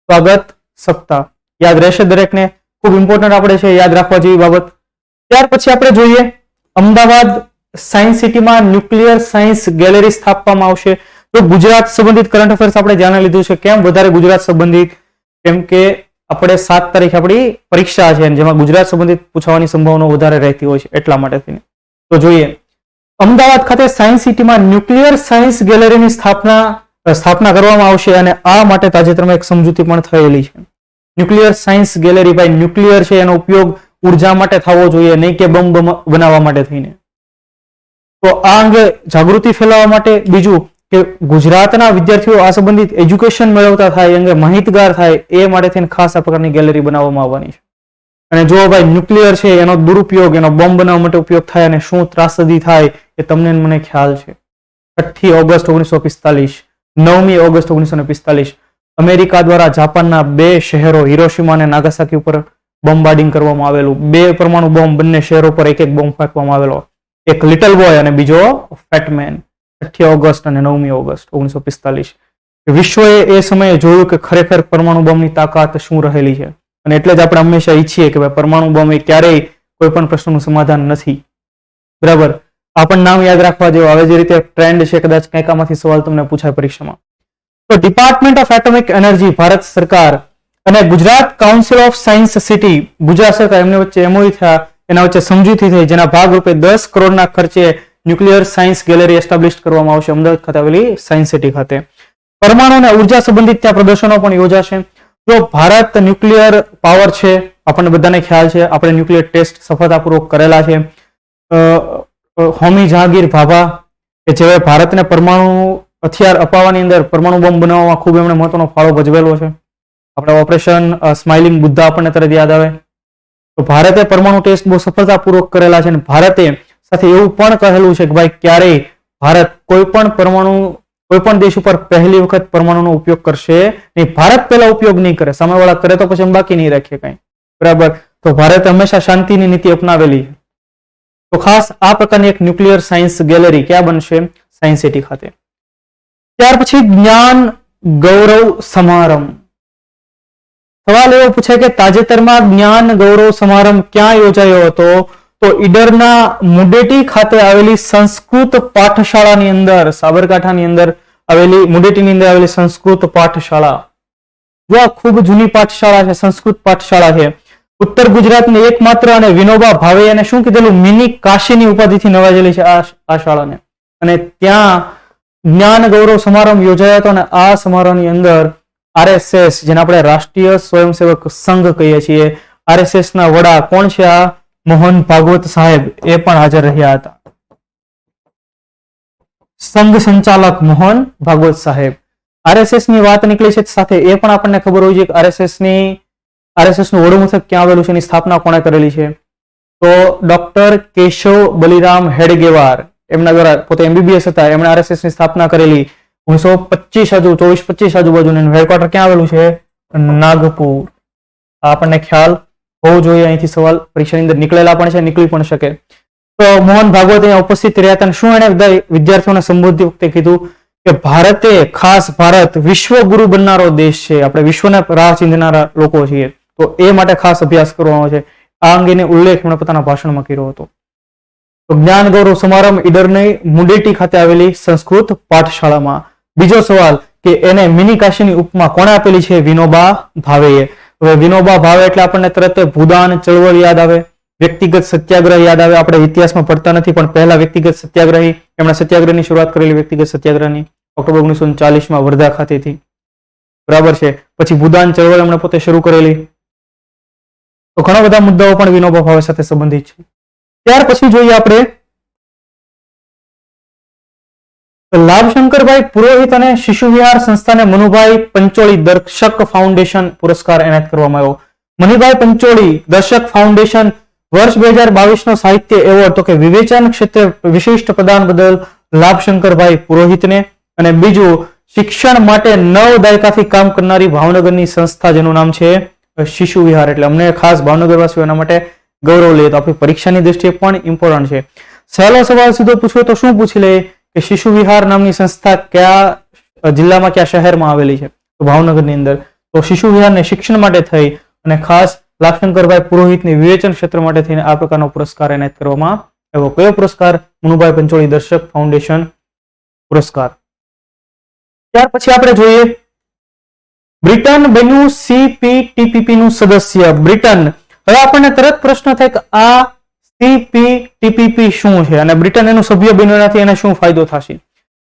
સ્વાગત સપ્તાહ યાદ રહેશે દરેકને. ખૂબ ઇમ્પોર્ટન્ટ આપણે છે, યાદ રાખવા જેવી બાબત. ત્યાર પછી આપણે જોઈએ અમદાવાદ સાયન્સ સિટીમાં ન્યુક્લિયર સાયન્સ ગેલેરી સ્થાપવામાં આવશે. તો ગુજરાત સંબંધિત કરંટ અફેર્સ આપણે જાણી લીધું છે. કેમ વધારે ગુજરાત સંબંધિત? કેમ કે આપણે 7 તારીખે આપણી પરીક્ષા છે જેમાં ગુજરાત સંબંધિત પૂછવાની સંભાવના વધારે રહેતી હોય છે એટલા માટે થઈને. તો જોઈએ અમદાવાદ ખાતે સાયન્સ સિટીમાં ન્યુક્લિયર સાયન્સ ગેલેરીની સ્થાપના કરવામાં આવશે અને આ માટે તાજેતરમાં એક સમજૂતી પણ થયેલી છે. ન્યુક્લિયર સાયન્સ ગેલેરી, ભાઈ ન્યુક્લિયર છે એનો ઉપયોગ ઉર્જા માટે થવો જોઈએ, નહીં કે બોમ્બ બનાવવા માટે થઈને. તો આ અંગે જાગૃતિ ફેલાવવા માટે, બીજું કે ગુજરાતના વિદ્યાર્થીઓ આ સંબંધિત એજ્યુકેશન મેળવતા થાય, એ અંગે માહિતગાર થાય, એ માટે થઈને ખાસ આ પ્રકારની ગેલેરી બનાવવામાં આવવાની છે. અને જો ભાઈ ન્યુક્લિયર છે એનો દુરુપયોગ, એનો બોમ્બ બનાવવા માટે ઉપયોગ થાય અને શું ત્રાસદી થાય એ તમને મને ખ્યાલ છે. 6 ઓગસ્ટ 1945, 9મી ઓગસ્ટ 1945 અમેરિકા દ્વારા જાપાનના 2 શહેરો હિરોશિમા અને નાગાસાકી ઉપર બોમ્બાર્ડિંગ કરવામાં આવેલું. 2 પરમાણુ બોમ્બ, બંને શહેરો પર એક બોમ્બ ફેંકવામાં આવેલો. એક લિટલ બોય અને બીજો ફેટમેન. 6 ઓગસ્ટ અને 9મી ઓગસ્ટ 1945. વિશ્વએ એ સમયે જોયું કે ખરેખર પરમાણુ બોમ્બની તાકાત શું રહેલી છે. અને એટલે જ આપણે હંમેશા ઈચ્છીએ કે ભાઈ પરમાણુ બોમ્બ એ ક્યારેય કોઈ પણ પ્રશ્નનું સમાધાન નથી. બરાબર, આ પણ નામ યાદ રાખવા જેવું. હવે જે રીતે ટ્રેન્ડ છે, કદાચ કંઈક આમાંથી સવાલ તમને પૂછાય પરીક્ષામાં. તો department of atomic energy Bharat સરકાર અને Gujarat council of science city Gujarat સરકાર એમની વચ્ચે એમઓયુ થયા, એના વચ્ચે સમજૂતી થઈ, જેના ભાગરૂપે 10 કરોડના ખર્ચે ન્યુક્લિયર સાયન્સ ગેલેરી એસ્ટાબ્લિશ કરવામાં આવશે અમદાવાદ ખાતે આવેલી સાયન્સ સિટી ખાતે. પરમાણુ અને ઉર્જા સંબંધિત ત્યાં પ્રદર્શનો પણ યોજાશે. જો ભારત ન્યુક્લિયર પાવર છે, આપણને બધાને ખ્યાલ છે, આપણે ન્યુક્લિયર ટેસ્ટ સફળતાપૂર્વક કરેલા છે. હોમી જહાંગીર ભાભા કે જેઓએ ભારતને પરમાણુ હથિયાર અપાવવાની અંદર પરમાણુ બોમ્બ બનાવવામાં ખૂબ એમણે મહત્વનો ફાળો ભજવેલો છે. આપણે ઓપરેશન સ્માઇલિંગ બુદ્ધા આપણને તરત યાદ આવે. તો ભારતે પરમાણુ ટેસ્ટ બહુ સફળતાપૂર્વક કરેલા છે અને ભારતે સાથે એવું પણ કહેલું છે કે ભાઈ ક્યારેય ભારત કોઈ પણ દેશ ઉપર પહેલી વખત પરમાણુનો ઉપયોગ કરશે નહીં. ભારત પહેલા ઉપયોગ નહીં કરે, સામેવાળા કરે તો પછી બાકી નહીં રાખીએ કઈ. બરાબર. તો ભારતે હંમેશા શાંતિની નીતિ અપનાવેલી છે. તો ખાસ આ પ્રકારની એક ન્યુક્લિયર સાયન્સ ગેલેરી ક્યાં બનશે? સાયન્સ સિટી ખાતે. ત્યાર પછી જ્ઞાન ગૌરવ સમારંભ. સવાલ એવો પૂછે કે તાજેતરમાં જ્ઞાન ગૌરવ સમારંભ ક્યાં યોજાયો હતો? તો ઈડરના મુડેટી ખાતે આવેલી સંસ્કૃત પાઠશાળાની અંદર, સાબરકાંઠાની અંદર આવેલી મુડેટીની અંદર આવેલી સંસ્કૃત પાઠશાળા. જો આ ખૂબ જૂની પાઠશાળા છે, સંસ્કૃત પાઠશાળા છે. ઉત્તર ગુજરાતની એકમાત્ર અને વિનોબા ભાવે એને શું કીધેલું? મિની કાશીની ઉપાધિથી નવાજેલી છે આ શાળાને. અને ત્યાં જ્ઞાન ગૌરવ સમારંભ યોજાયો હતો અને આ સમારોહની અંદર આરએસએસ, જેને આપણે રાષ્ટ્રીય સ્વયંસેવક સંઘ કહીએ છીએ, આરએસએસ ના વડા કોણ છે? આ મોહન ભાગવત સાહેબ, એ પણ હાજર રહ્યા હતા. સંઘ સંચાલક મોહન ભાગવત સાહેબ. આરએસએસ ની વાત નીકળી છે સાથે એ પણ આપણને ખબર હોય છે કે આરએસએસ નું વડું મથક ક્યાં આવેલું છે, એની સ્થાપના કોણે કરેલી છે? તો ડોક્ટર કેશવ બલિરામ હેડગેવાર, એમના દ્વારા, પોતે એમબીબીએસ હતા, એમણે આરએસએસ ની સ્થાપના કરેલી 1924-25 આજુબાજુ. હેડક્વાર્ટર ક્યાં આવેલું છે? નાગપુર. આપણને ખ્યાલ હોવો જોઈએ. અહીંથી સવાલ પરીક્ષાની અંદર નીકળેલા પણ છે, નીકળી પણ શકે. તો મોહન ભાગવત અહીંયા ઉપસ્થિત રહ્યા હતા. શું એને વિદ્યાર્થીઓને સંબોધતી વખતે કીધું કે ભારતે, ખાસ ભારત વિશ્વગુરુ બનનારો દેશ છે, આપણે વિશ્વને રાહ ચીંધનારા લોકો છીએ, તો એ માટે ખાસ અભ્યાસ કરવાનો છે. આ અંગેનો ઉલ્લેખ એમણે પોતાના ભાષણમાં કર્યો હતો. તો જ્ઞાન ગૌરવ સમારંભ ઈડરની મુડેટી ખાતે આવેલી સંસ્કૃત પાઠશાળામાં. બીજો સવાલ કે એને મિની કાશીની ઉપમા કોણે આપેલી છે? વિનોબા ભાવેએ. હવે વિનોબા ભાવે એટલે આપણને તરત ભૂદાન ચળવળ યાદ આવે, વ્યક્તિગત સત્યાગ્રહ યાદ આવે. આપણે ઇતિહાસમાં પડતા નથી, પણ પહેલા વ્યક્તિગત સત્યાગ્રહી, એમણે સત્યાગ્રહની શરૂઆત કરેલી વ્યક્તિગત સત્યાગ્રહની ઓક્ટોબર 1940 વર્ધા ખાતેથી. બરાબર છે. પછી ભૂદાન ચળવળ એમણે પોતે શરૂ કરેલી. તો ઘણા બધા મુદ્દાઓ પણ વિનોબા ભાવે સાથે સંબંધિત છે. ત્યાર પછી જોઈએ આપણે લાભશંકરભાઈ પુરોહિત અને શિશુ વિહાર સંસ્થાને મનુભાઈ પંચોળી દર્શક ફાઉન્ડેશન પુરસ્કાર એનાયત કરવામાં આવ્યો. મનુભાઈ પંચોળી દર્શક ફાઉન્ડેશન વર્ષ 2022 નો સાહિત્ય એવોર્ડ, તો કે વિવેચન ક્ષેત્રે વિશિષ્ટ પ્રદાન બદલ લાભશંકરભાઈ પુરોહિતને, અને બીજું શિક્ષણ માટે 9 દાયકાથી કામ કરનારી ભાવનગરની સંસ્થા જેનું નામ છે શિશુ વિહાર. એટલે અમને ખાસ ભાવનગરવાસીઓ એના માટે ગૌરવ લે. તો આપણી પરીક્ષાની દ્રષ્ટિએ પણ ઇમ્પોર્ટન્ટ છે. સહેલો સવાલ સીધો પૂછવો તો શું પૂછી લે કે શિશુ વિહાર નામની સંસ્થા કયા જિલ્લામાં, કયા શહેરમાં આવેલી છે? તો ભાવનગરની અંદર. તો શિશુ વિહારને શિક્ષણ માટે થઈ અને ખાસ લાભશંકરભાઈ પુરોહિતની વિવેચન ક્ષેત્ર માટે થઈને આ પ્રકારનો પુરસ્કાર એનાયત કરવામાં આવ્યો. કયો પુરસ્કાર? મનુભાઈ પંચોળી દર્શક ફાઉન્ડેશન પુરસ્કાર. ત્યાર પછી આપણે જોઈએ બ્રિટન બન્યું CPTPP નું સદસ્ય. બ્રિટન. હવે આપણને તરત પ્રશ્ન થાય કે આ CPTPP શું છે અને બ્રિટન એનું સભ્ય બન્યું નથી, એને શું ફાયદો થશે?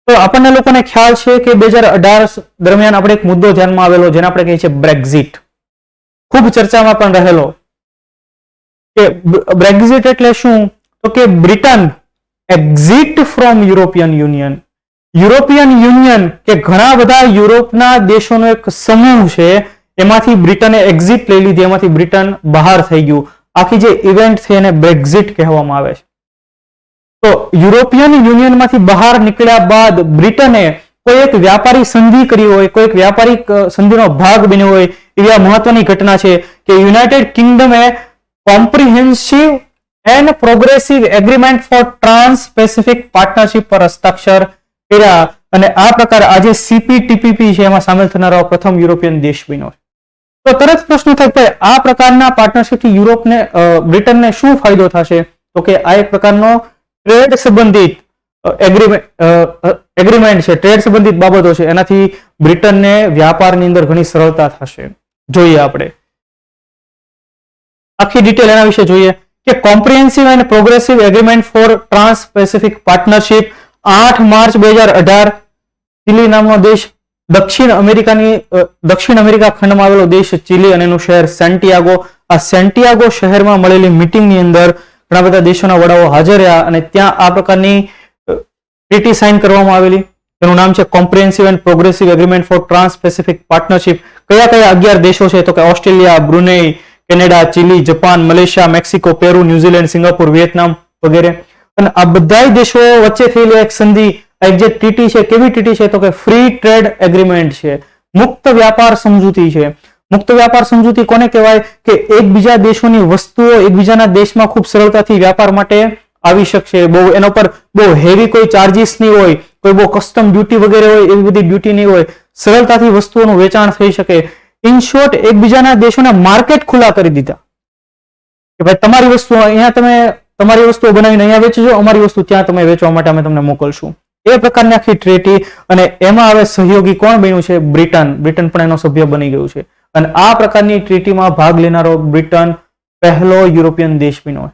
તો આપણને લોકોને ખ્યાલ છે કે 2018 દરમિયાન આપણે એક મુદ્દો ધ્યાનમાં આવેલો, જેને આપણે કહીએ છીએ બ્રેક્ઝિટ. ખૂબ ચર્ચામાં પણ રહેલો કે બ્રેક્ઝિટ એટલે શું? તો કે Britain exit from European union. European union કે ઘણા બધા યુરોપના દેશોનો એક સમૂહ છે, એમાંથી બ્રિટને એક્ઝિટ લઈ લીધી, એમાંથી બ્રિટન બહાર થઈ ગયું. આખી જે ઇવેન્ટ છે એને બ્રેક્ઝિટ કહેવામાં આવે છે. તો યુરોપિયન યુનિયનમાંથી બહાર નીકળ્યા બાદ બ્રિટને કોઈ એક વ્યાપારી સંધિ કરી હોય, કોઈ એક વ્યાપારી સંધિનો ભાગ બન્યો હોય, એવી આ મહત્વની ઘટના છે કે યુનાઇટેડ કિંગડમે comprehensive and progressive agreement for trans Pacific partnership પર હસ્તાક્ષર કર્યા અને આ પ્રકાર આજે CPTPP છે એમાં સામેલ થનારો પ્રથમ યુરોપિયન દેશ બન્યો છે. તો તરત પ્રશ્ન થાય કે આ પ્રકારના પાર્ટનરશિપથી યુરોપને, બ્રિટનને શું ફાયદો થશે? તો કે આ એક પ્રકારનો ટ્રેડ સંબંધિત એગ્રીમેન્ટ છે, ટ્રેડ સંબંધિત બાબતો છે, એનાથી બ્રિટનને વ્યાપારની અંદર ઘણી સરળતા થશે. જોઈએ આપણે આખી ડિટેલ એના વિશે જોઈએ કે comprehensive and progressive agreement for trans Pacific partnership 8 March 2018 Chile નામનો દેશ દક્ષિણ અમેરિકા ખંડમાં આવેલો દેશ ચીલી અને એનું શહેર સેન્ટિયાગો. આ સેન્ટિયાગો શહેરમાં મળેલી મીટિંગની અંદર ઘણા બધા દેશોના વડાઓ હાજર રહ્યા અને ત્યાં આ પ્રકારની ટ્રીટી સાઇન કરવામાં આવેલી. તેનું નામ છે comprehensive and progressive agreement for trans Pacific partnership. કયા 11 દેશો છે? તો કે Australia, Brunei, Canada, Chile, Japan, Malaysia, Mexico, Peru, New Zealand, Singapore, Vietnam વગેરે. અને આ બધા દેશો વચ્ચે થયેલી એક સંધિ, એક જે ટ્રીટી છે, કેવી ટ્રીટી છે? તો કે ફ્રી ટ્રેડ એગ્રીમેન્ટ છે, મુક્ત વ્યાપાર સમજૂતી છે. મુક્ત વ્યાપાર સમજૂતી કોને કહેવાય? કે એકબીજા દેશોની વસ્તુઓ એકબીજાના દેશમાં ખૂબ સરળતાથી વ્યાપાર માટે આવી શકશે. એના પર બહુ હેવી કોઈ ચાર્જીસ નહીં હોય, કોઈ બહુ કસ્ટમ ડ્યુટી વગેરે હોય એવી બધી ડ્યુટી નહીં હોય, સરળતાથી વસ્તુઓનું વેચાણ થઈ શકે. ઇન શોર્ટ, એકબીજાના દેશોના માર્કેટ ખુલ્લા કરી દીધા કે ભાઈ તમારી વસ્તુ અહીંયા તમે તમારી વસ્તુઓ બનાવીને અહીંયા વેચજો, અમારી વસ્તુ ત્યાં તમે વેચવા માટે અમે તમને મોકલશું. એ પ્રકારની આખી ટ્રીટી. અને એમાં હવે સહયોગી કોણ બન્યું છે? બ્રિટન. બ્રિટન પણ એનો સભ્ય બની ગયું છે. અને આ પ્રકારની ટ્રીટીમાં ભાગ લેનારો બ્રિટન પહેલો યુરોપિયન દેશ બન્યો.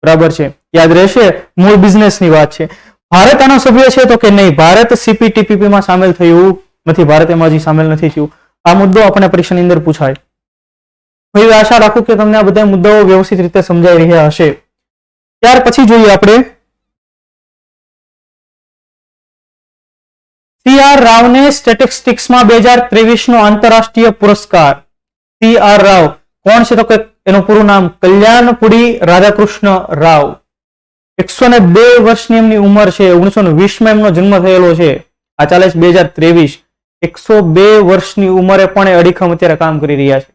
બરાબર છે, યાદ રહેશે. મૂળ બિઝનેસની વાત છે. ભારત આનો સભ્ય છે તો કે નહીં? ભારત CPTPP માં સામેલ થયું નથી. ભારત એમાં હજી સામેલ નથી થયું. આ મુદ્દો આપણને પરીક્ષાની અંદર પૂછાય. હવે આશા રાખું કે તમને આ બધા મુદ્દાઓ વ્યવસ્થિત રીતે સમજાઈ રહ્યા હશે. ત્યાર પછી જોઈએ આપણે CR રાવને સ્ટેટિસ્ટિક્સમાં 2023 નો આંતરરાષ્ટ્રીય પુરસ્કાર. CR રાવ કોણ છે? તો કે એનું પૂરું નામ કલ્યાણપુરી રાધાકૃષ્ણ રાવ. 102 વર્ષની એમની ઉંમર છે. 1920 માં એમનો જન્મ થયેલો છે. આ ચાલે છે 2023. 102 વર્ષની ઉંમરે પણ અડીખમ અત્યારે કામ કરી રહ્યા છે.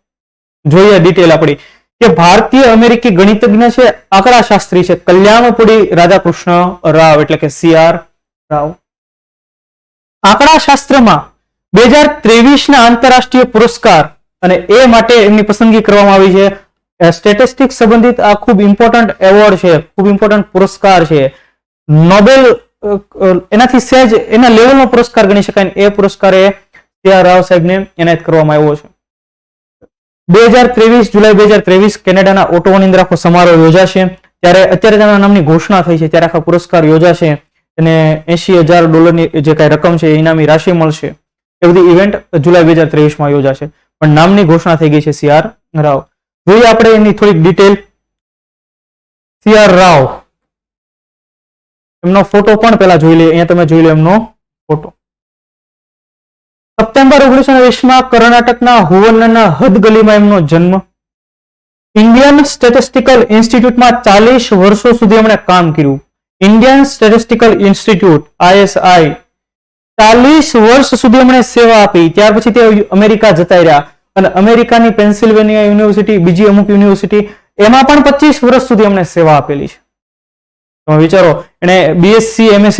જોઈએ ડિટેલ આપણી કે ભારતીય અમેરિકી ગણિતજ્ઞ છે, આંકડા શાસ્ત્રી છે, કલ્યાણપુરી રાધાકૃષ્ણ રાવ એટલે કે CR રાવ. આંકડા શાસ્ત્રમાં 2023 ના આંતરરાષ્ટ્રીય પુરસ્કાર અને એ માટે એમની પસંદગી કરવામાં આવી છે. સ્ટેટિસ્ટિક્સ સંબંધિત આ ખૂબ ઇમ્પોર્ટન્ટ એવોર્ડ છે, ખૂબ ઇમ્પોર્ટન્ટ પુરસ્કાર છે. નોબેલ એનાથી સહેજ એના લેવલનો પુરસ્કાર ગણી શકાય. એ પુરસ્કાર એ CR રાવ સાહેબને એનાયત કરવામાં આવ્યો છે. 2023 જુલાઈ 2023 કેનેડાના ઓટોવાની અંદર આખો સમારોહ યોજાશે. ત્યારે અત્યારે તેના નામની ઘોષણા થઈ છે. ત્યારે આખા પુરસ્કાર યોજાશે અને $80,000 જે કાંઈ રકમ છે એ ઇનામી રાશિ મળશે. એ બધી ઇવેન્ટ જુલાઈ 2023 માં યોજાશે. પણ નામની ઘોષણા થઈ ગઈ છે CR રાવ. જોઈએ આપણે એની થોડીક ડિટેલ. CR રાવ એમનો ફોટો પણ પહેલા જોઈ લઈએ. અહીંયા તમે જોઈ લો એમનો ફોટો. સપ્ટેમ્બર 1920 માં કર્ણાટકના હુવનના હદગલીમાં એમનો જન્મ. ઇન્ડિયન સ્ટેટિસ્ટિકલ ઇન્સ્ટિટ્યૂટમાં 40 વર્ષો સુધી એમણે કામ કર્યું. ઇન્ડિયન સ્ટેટિસ્ટિકલ ઇન્સ્ટિટ્યૂટ ISI 40 વર્ષ સુધી એમણે સેવા આપી. ત્યાર પછી તે અમેરિકા જતા રહ્યા અને અમેરિકાની પેન્સિલ્વેનિયા યુનિવર્સિટી, બીજી અમુક યુનિવર્સિટી, એમાં પણ 25 વર્ષ સુધી એમણે સેવા આપેલી છે. તમે વિચારો, એને BSc MSc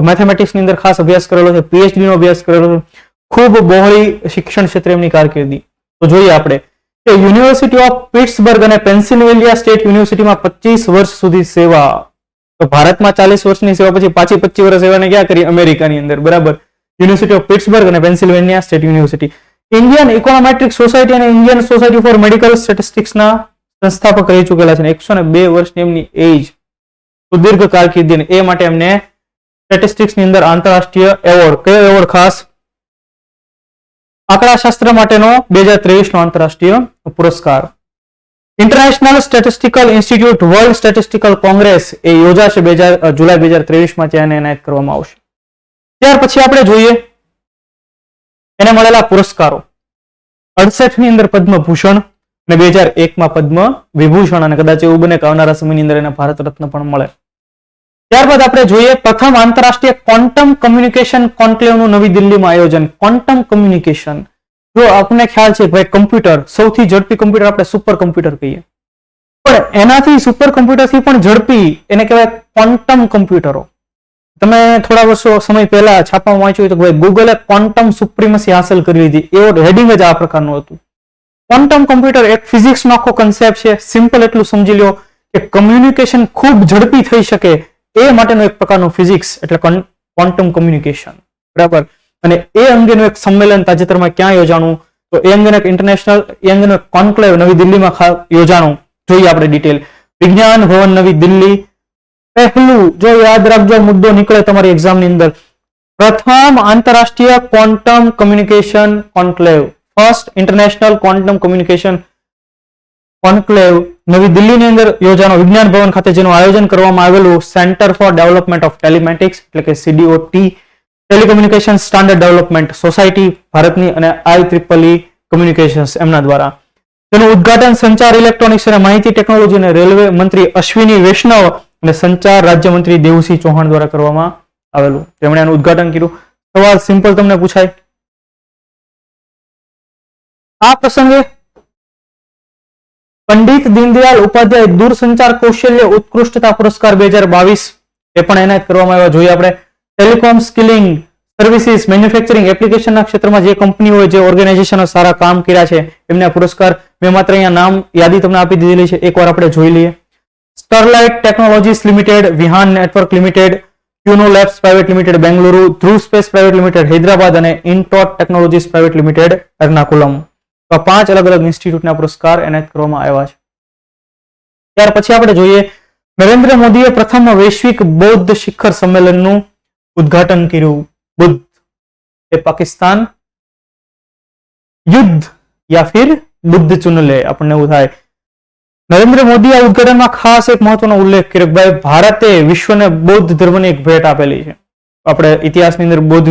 મેથેમેટિક્સ ની અંદર ખાસ અભ્યાસ કરેલો છે, PhD નો અભ્યાસ કરેલો છે. ખૂબ બહોળી શિક્ષણ ક્ષેત્રે એમની કારકિર્દી. તો જોઈએ આપણે કે યુનિવર્સિટી ઓફ પિટ્સબર્ગ અને પેન્સિલ્વેનિયા સ્ટેટ યુનિવર્સિટીમાં 25 વર્ષ સુધી સેવા. તો ભારતમાં 40 વર્ષની સેવા પછી પાછી 25 વર્ષ સેવાને ક્યાં કરી? અમેરિકાની અંદર. બરાબર. યુનિવર્સિટી ઓફ પિટ્સબર્ગ અને Pennsylvania state university. Indian econometric society અને ઇન્ડિયન સોસાયટી ફોર મેડિકલ સ્ટેટિસ્ટિક્સના સંસ્થાપક રહી ચૂકેલા છે. 102 વર્ષની એમની એજ. સુદીર્ઘ કારકિર્દી. એ માટે એમને સ્ટેટિસ્ટિક્સની અંદર આંતરરાષ્ટ્રીય એવોર્ડ, કયો એવોર્ડ? ખાસ આંકડા શાસ્ત્ર માટેનો 2023 નો આંતરરાષ્ટ્રીય પુરસ્કાર. International statistical institute world statistical congress એ યોજાશે જુલાઈ 2023 માં. ત્યાં એનાયત કરવામાં આવશે. ત્યાર પછી આપણે જોઈએ એને મળેલા પુરસ્કારો. 68 ની અંદર પદ્મભૂષણ અને 2001 માં પદ્મ વિભૂષણ, અને કદાચ એવું બને કે આવનારા સમયની અંદર એને ભારત રત્ન પણ મળે. ત્યારબાદ આપણે જોઈએ પ્રથમ આંતરરાષ્ટ્રીય ક્વોન્ટમ કમ્યુનિકેશન કોન્ક્લેવનું નવી દિલ્હીમાં આયોજન. ક્વોન્ટમ કમ્યુનિકેશન, જો આપણને ખ્યાલ છે ભાઈ, કમ્પ્યુટર સૌથી ઝડપી કમ્પ્યુટર આપણે સુપર કમ્પ્યુટર કહીએ, પણ એનાથી સુપર કમ્પ્યુટરથી પણ ઝડપી એને કહેવાય ક્વોન્ટમ કમ્પ્યુટરો. તમે થોડા વર્ષો સમય પહેલા છાપામાં વાંચ્યું તો ભાઈ ગૂગલે ક્વોન્ટમ સુપ્રીમસી હાંસલ કરી લીધી. એવો હેડિંગ જ આ પ્રકારનું હતું. ક્વોન્ટમ કમ્પ્યુટર એક ફિઝિક્સનો આખો કન્સેપ્ટ છે. સિમ્પલ એટલું સમજી લો કે કમ્યુનિકેશન ખૂબ ઝડપી થઈ શકે એ માટેનું એક પ્રકારનું ફિઝિક્સ એટલે ક્વોન્ટમ કમ્યુનિકેશન. બરાબર. અને એ અંગેનું એક સંમેલન તાજેતરમાં ક્યાં યોજાણું? તો એ અંગેનું એક ઇન્ટરનેશનલ એ અંગેનું એક કોન્ક્લેવ નવી દિલ્હીમાં યોજાણું. જોઈએ આપણે ડિટેલ. વિજ્ઞાન ભવન નવી દિલ્હી. પહેલું જો યાદ રાખજો, મુદ્દો નીકળે તમારી એક્ઝામની અંદર, પ્રથમ આંતરરાષ્ટ્રીય quantum communication conclave, first international quantum communication conclave નવી દિલ્હીની અંદર યોજાનો વિજ્ઞાન ભવન ખાતે જેનું આયોજન કરવામાં આવેલું સેન્ટર ફોર ડેવલપમેન્ટ ઓફ ટેલિમેટિક્સ એટલે કે CDOT, telecommunication standard development society ભારતની અને IEEE કમ્યુનિકેશન્સ એમના દ્વારા. તેનું ઉદ્ઘાટન સંચાર, ઇલેક્ટ્રોનિક્સ અને માહિતી ટેકનોલોજી અને રેલવે મંત્રી અશ્વિની વૈષ્ણવ અને સંચાર રાજ્યમંત્રી દેવસિંહ ચૌહાણ દ્વારા કરવામાં આવેલું. તેમણે આનું ઉદ્ઘાટન કર્યું. સવાલ સિમ્પલ તમને પૂછાય. આ પ્રસંગે પંડિત દીનદયાળ ઉપાધ્યાય દૂરસંચાર કૌશલ્ય ઉત્કૃષ્ટતા પુરસ્કાર 2022 એ પણ એનાયત કરવામાં આવ્યા. જોઈએ આપણે ટેલિકોમ, સ્કિલિંગ, સર્વિસીસ, મેન્યુફેક્ચરિંગ, એપ્લિકેશનના ક્ષેત્રમાં જે કંપનીઓ જે ઓર્ગેનાઇઝેશનો સારા કામ કર્યા છે એમને આ પુરસ્કાર, મેં માત્ર અહીંયા નામ યાદી તમને આપી દીધેલી છે, એકવાર આપણે જોઈ લઈએ. Sterlite technologies limited, Vihaan network limited, QNu labs private limited Bengaluru, Dhruva space private limited Hyderabad અને Inntot technologies private limited Ernakulam. તો 5 અલગ અલગ ઇન્સ્ટિટ્યૂટના પુરસ્કાર એનાયત કરવામાં આવ્યા છે. ત્યાર પછી આપણે જોઈએ નરેન્દ્ર મોદીએ પ્રથમ વૈશ્વિક બૌદ્ધ શિખર સંમેલનનું ઉદ્ઘાટન કર્યું. બુદ્ધ એ પાકિસ્તાન યુદ્ધ યા ફિર બુદ્ધ ચુન લે, આપણને એવું થાય. નરેન્દ્ર મોદી આ ઉદ્ઘાટનમાં ખાસ એક મહત્વનો ઉલ્લેખ કર્યો કે ભાઈ ભારતે વિશ્વને બૌદ્ધ ધર્મની એક ભેટ આપેલી છે. આપણે ઇતિહાસની અંદર બૌદ્ધ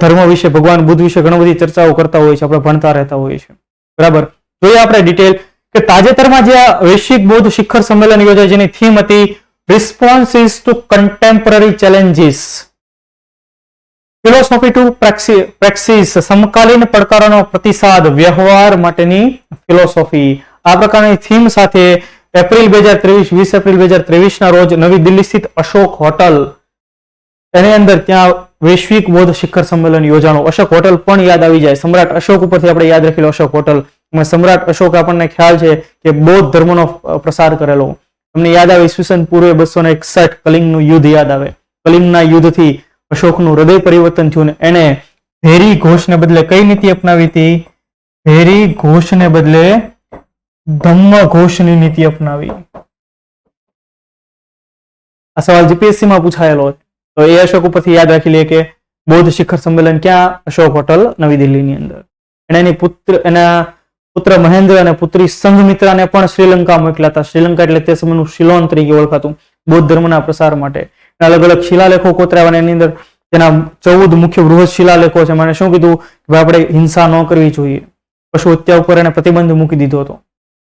ધર્મ વિશે, ભગવાન બુદ્ધ વિશે ઘણી બધી ચર્ચાઓ કરતા હોય છે, આપણે ભણતા રહેતા હોઈએ છીએ. બરાબર. જોઈએ આપણે ડિટેલ કે તાજેતરમાં જે આ વૈશ્વિક બૌદ્ધ શિખર સંમેલન યોજાય જેની થીમ હતી responses to contemporary challenges, philosophy to praxis, સમકાલીન પડકારોનો પ્રતિસાદ, વ્યવહાર માટેની ફિલોસોફી. આ પ્રકારની થીમ સાથે એપ્રિલ 2023, 20 એપ્રિલ 2023 ના રોજ નવી દિલ્હી સ્થિત અશોક હોટલ એની અંદર ત્યાં વૈશ્વિક બૌદ્ધ શિખર સંમેલન યોજાણું. અશોક હોટલ પણ યાદ આવી જાય, સમ્રાટ અશોક ઉપરથી આપણે યાદ રાખેલું અશોક હોટલ. સમ્રાટ અશોક આપણને ખ્યાલ છે કે બૌદ્ધ ધર્મનો પ્રસાર કરેલો. તમને યાદ આવે ઈસવીસન પૂર્વે 261 કલિંગનું યુદ્ધ યાદ આવે. કલિંગના યુદ્ધથી અશોકનું હૃદય પરિવર્તન થયું ને એને ભેરી ઘોષને બદલે કઈ નીતિ અપનાવી હતી? ભેરી ઘોષને બદલે ધમ્મ ઘોષની નીતિ અપનાવી. આ સવાલ GPSC માં પૂછાયેલો છે, તો એ અશોક ઉપરથી યાદ રાખી લે કે બૌદ્ધ શિખર સંમેલન ક્યાં? અશોક હોટલ નવી દિલ્હીની અંદર. એના પુત્ર મહેન્દ્ર અને પુત્રી સંઘમિત્રાને પણ શ્રીલંકા મોકલ્યા હતા. શ્રીલંકા એટલે તે સમયનું શિલોન તરીકે ઓળખાતું, બૌદ્ધ ધર્મના પ્રસાર માટે. અલગ અલગ શિલાલેખો કોતરાવાના, એની અંદર તેના 14 મુખ્ય બૃહદ શિલાલેખો છે. મને શું કીધું કે આપણે હિંસા ન કરવી જોઈએ, પશુ હત્યા ઉપર એને પ્રતિબંધ મૂકી દીધો હતો.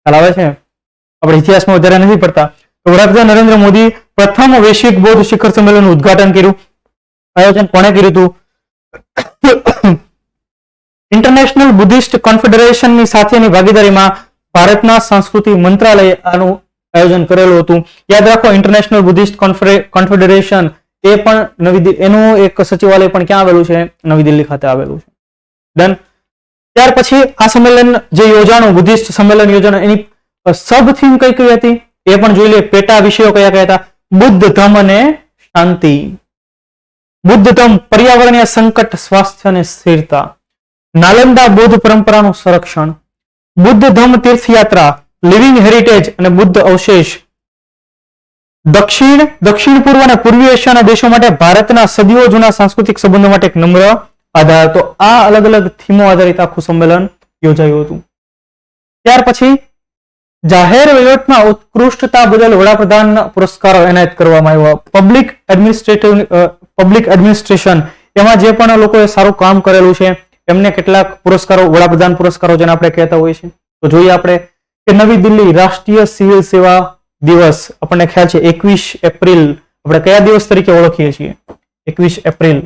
ખ્યાલ આવે છે? આપણે ઇતિહાસમાં વધારે નથી પડતા. તો વડાપ્રધાન નરેન્દ્ર મોદી પ્રથમ વૈશ્વિક બૌદ્ધ શિખર સંમેલનનું ઉદ્ઘાટન કર્યું. આયોજન કોણે કર્યું હતું? ઇન્ટરનેશનલ બુદ્ધિસ્ટ કોન્ફેડરેશનની સાથેની ભાગીદારીમાં ભારતના સંસ્કૃતિ મંત્રાલયે આનું આયોજન કરેલું હતું. યાદ રાખો, ઇન્ટરનેશનલ બુદ્ધિસ્ટ કોન્ફેડરેશન એ પણ એનું એક સચિવાલય પણ ક્યાં આવેલું છે? નવી દિલ્હી ખાતે આવેલું છે. ડન. ત્યાર પછી આ સંમેલન જે યોજાણું, બુદ્ધિસ્ટ સંમેલન યોજાણું, એની સબ થીમ કઈ કઈ હતી એ પણ જોઈ લઈએ. પેટા વિષયો કયા કયા હતા? બુદ્ધ ધમ અને શાંતિ. બુદ્ધ ધમ પર્યાવરણીય સંકટ, સ્વાસ્થ્ય અને સ્થિરતા. નાલંદા બૌદ્ધ પરંપરાનું સંરક્ષણ. બુદ્ધ ધમ તીર્થયાત્રા, લિવિંગ હેરિટેજ અને બુદ્ધ અવશેષ. દક્ષિણ પૂર્વ અને પૂર્વી એશિયાના દેશો માટે ભારતના સદીઓ જૂના સાંસ્કૃતિક સંબંધો માટે એક નમ્ર આધાર. તો આ અલગ અલગ થીમો આધારિત આખું સંમેલન યોજાયું હતું. ત્યાર પછી જાહેર વહીવટમાં ઉત્કૃષ્ટતા બદલ વડાપ્રધાનના પુરસ્કારો એનાયત કરવામાં આવ્યા. પબ્લિક એડમિનિસ્ટ્રેશન એમાં જે પણ લોકોએ સારું કામ કરેલું છે એમને કેટલાક પુરસ્કારો, વડાપ્રધાન પુરસ્કારો જેને આપણે કહેતા હોઈએ છીએ. તો જોઈએ આપણે કે નવી દિલ્હી રાષ્ટ્રીય સિવિલ સેવા દિવસ, આપણને ખ્યાલ છે 21 એપ્રિલ આપણે કયા દિવસ તરીકે ઓળખીએ છીએ? 21 એપ્રિલ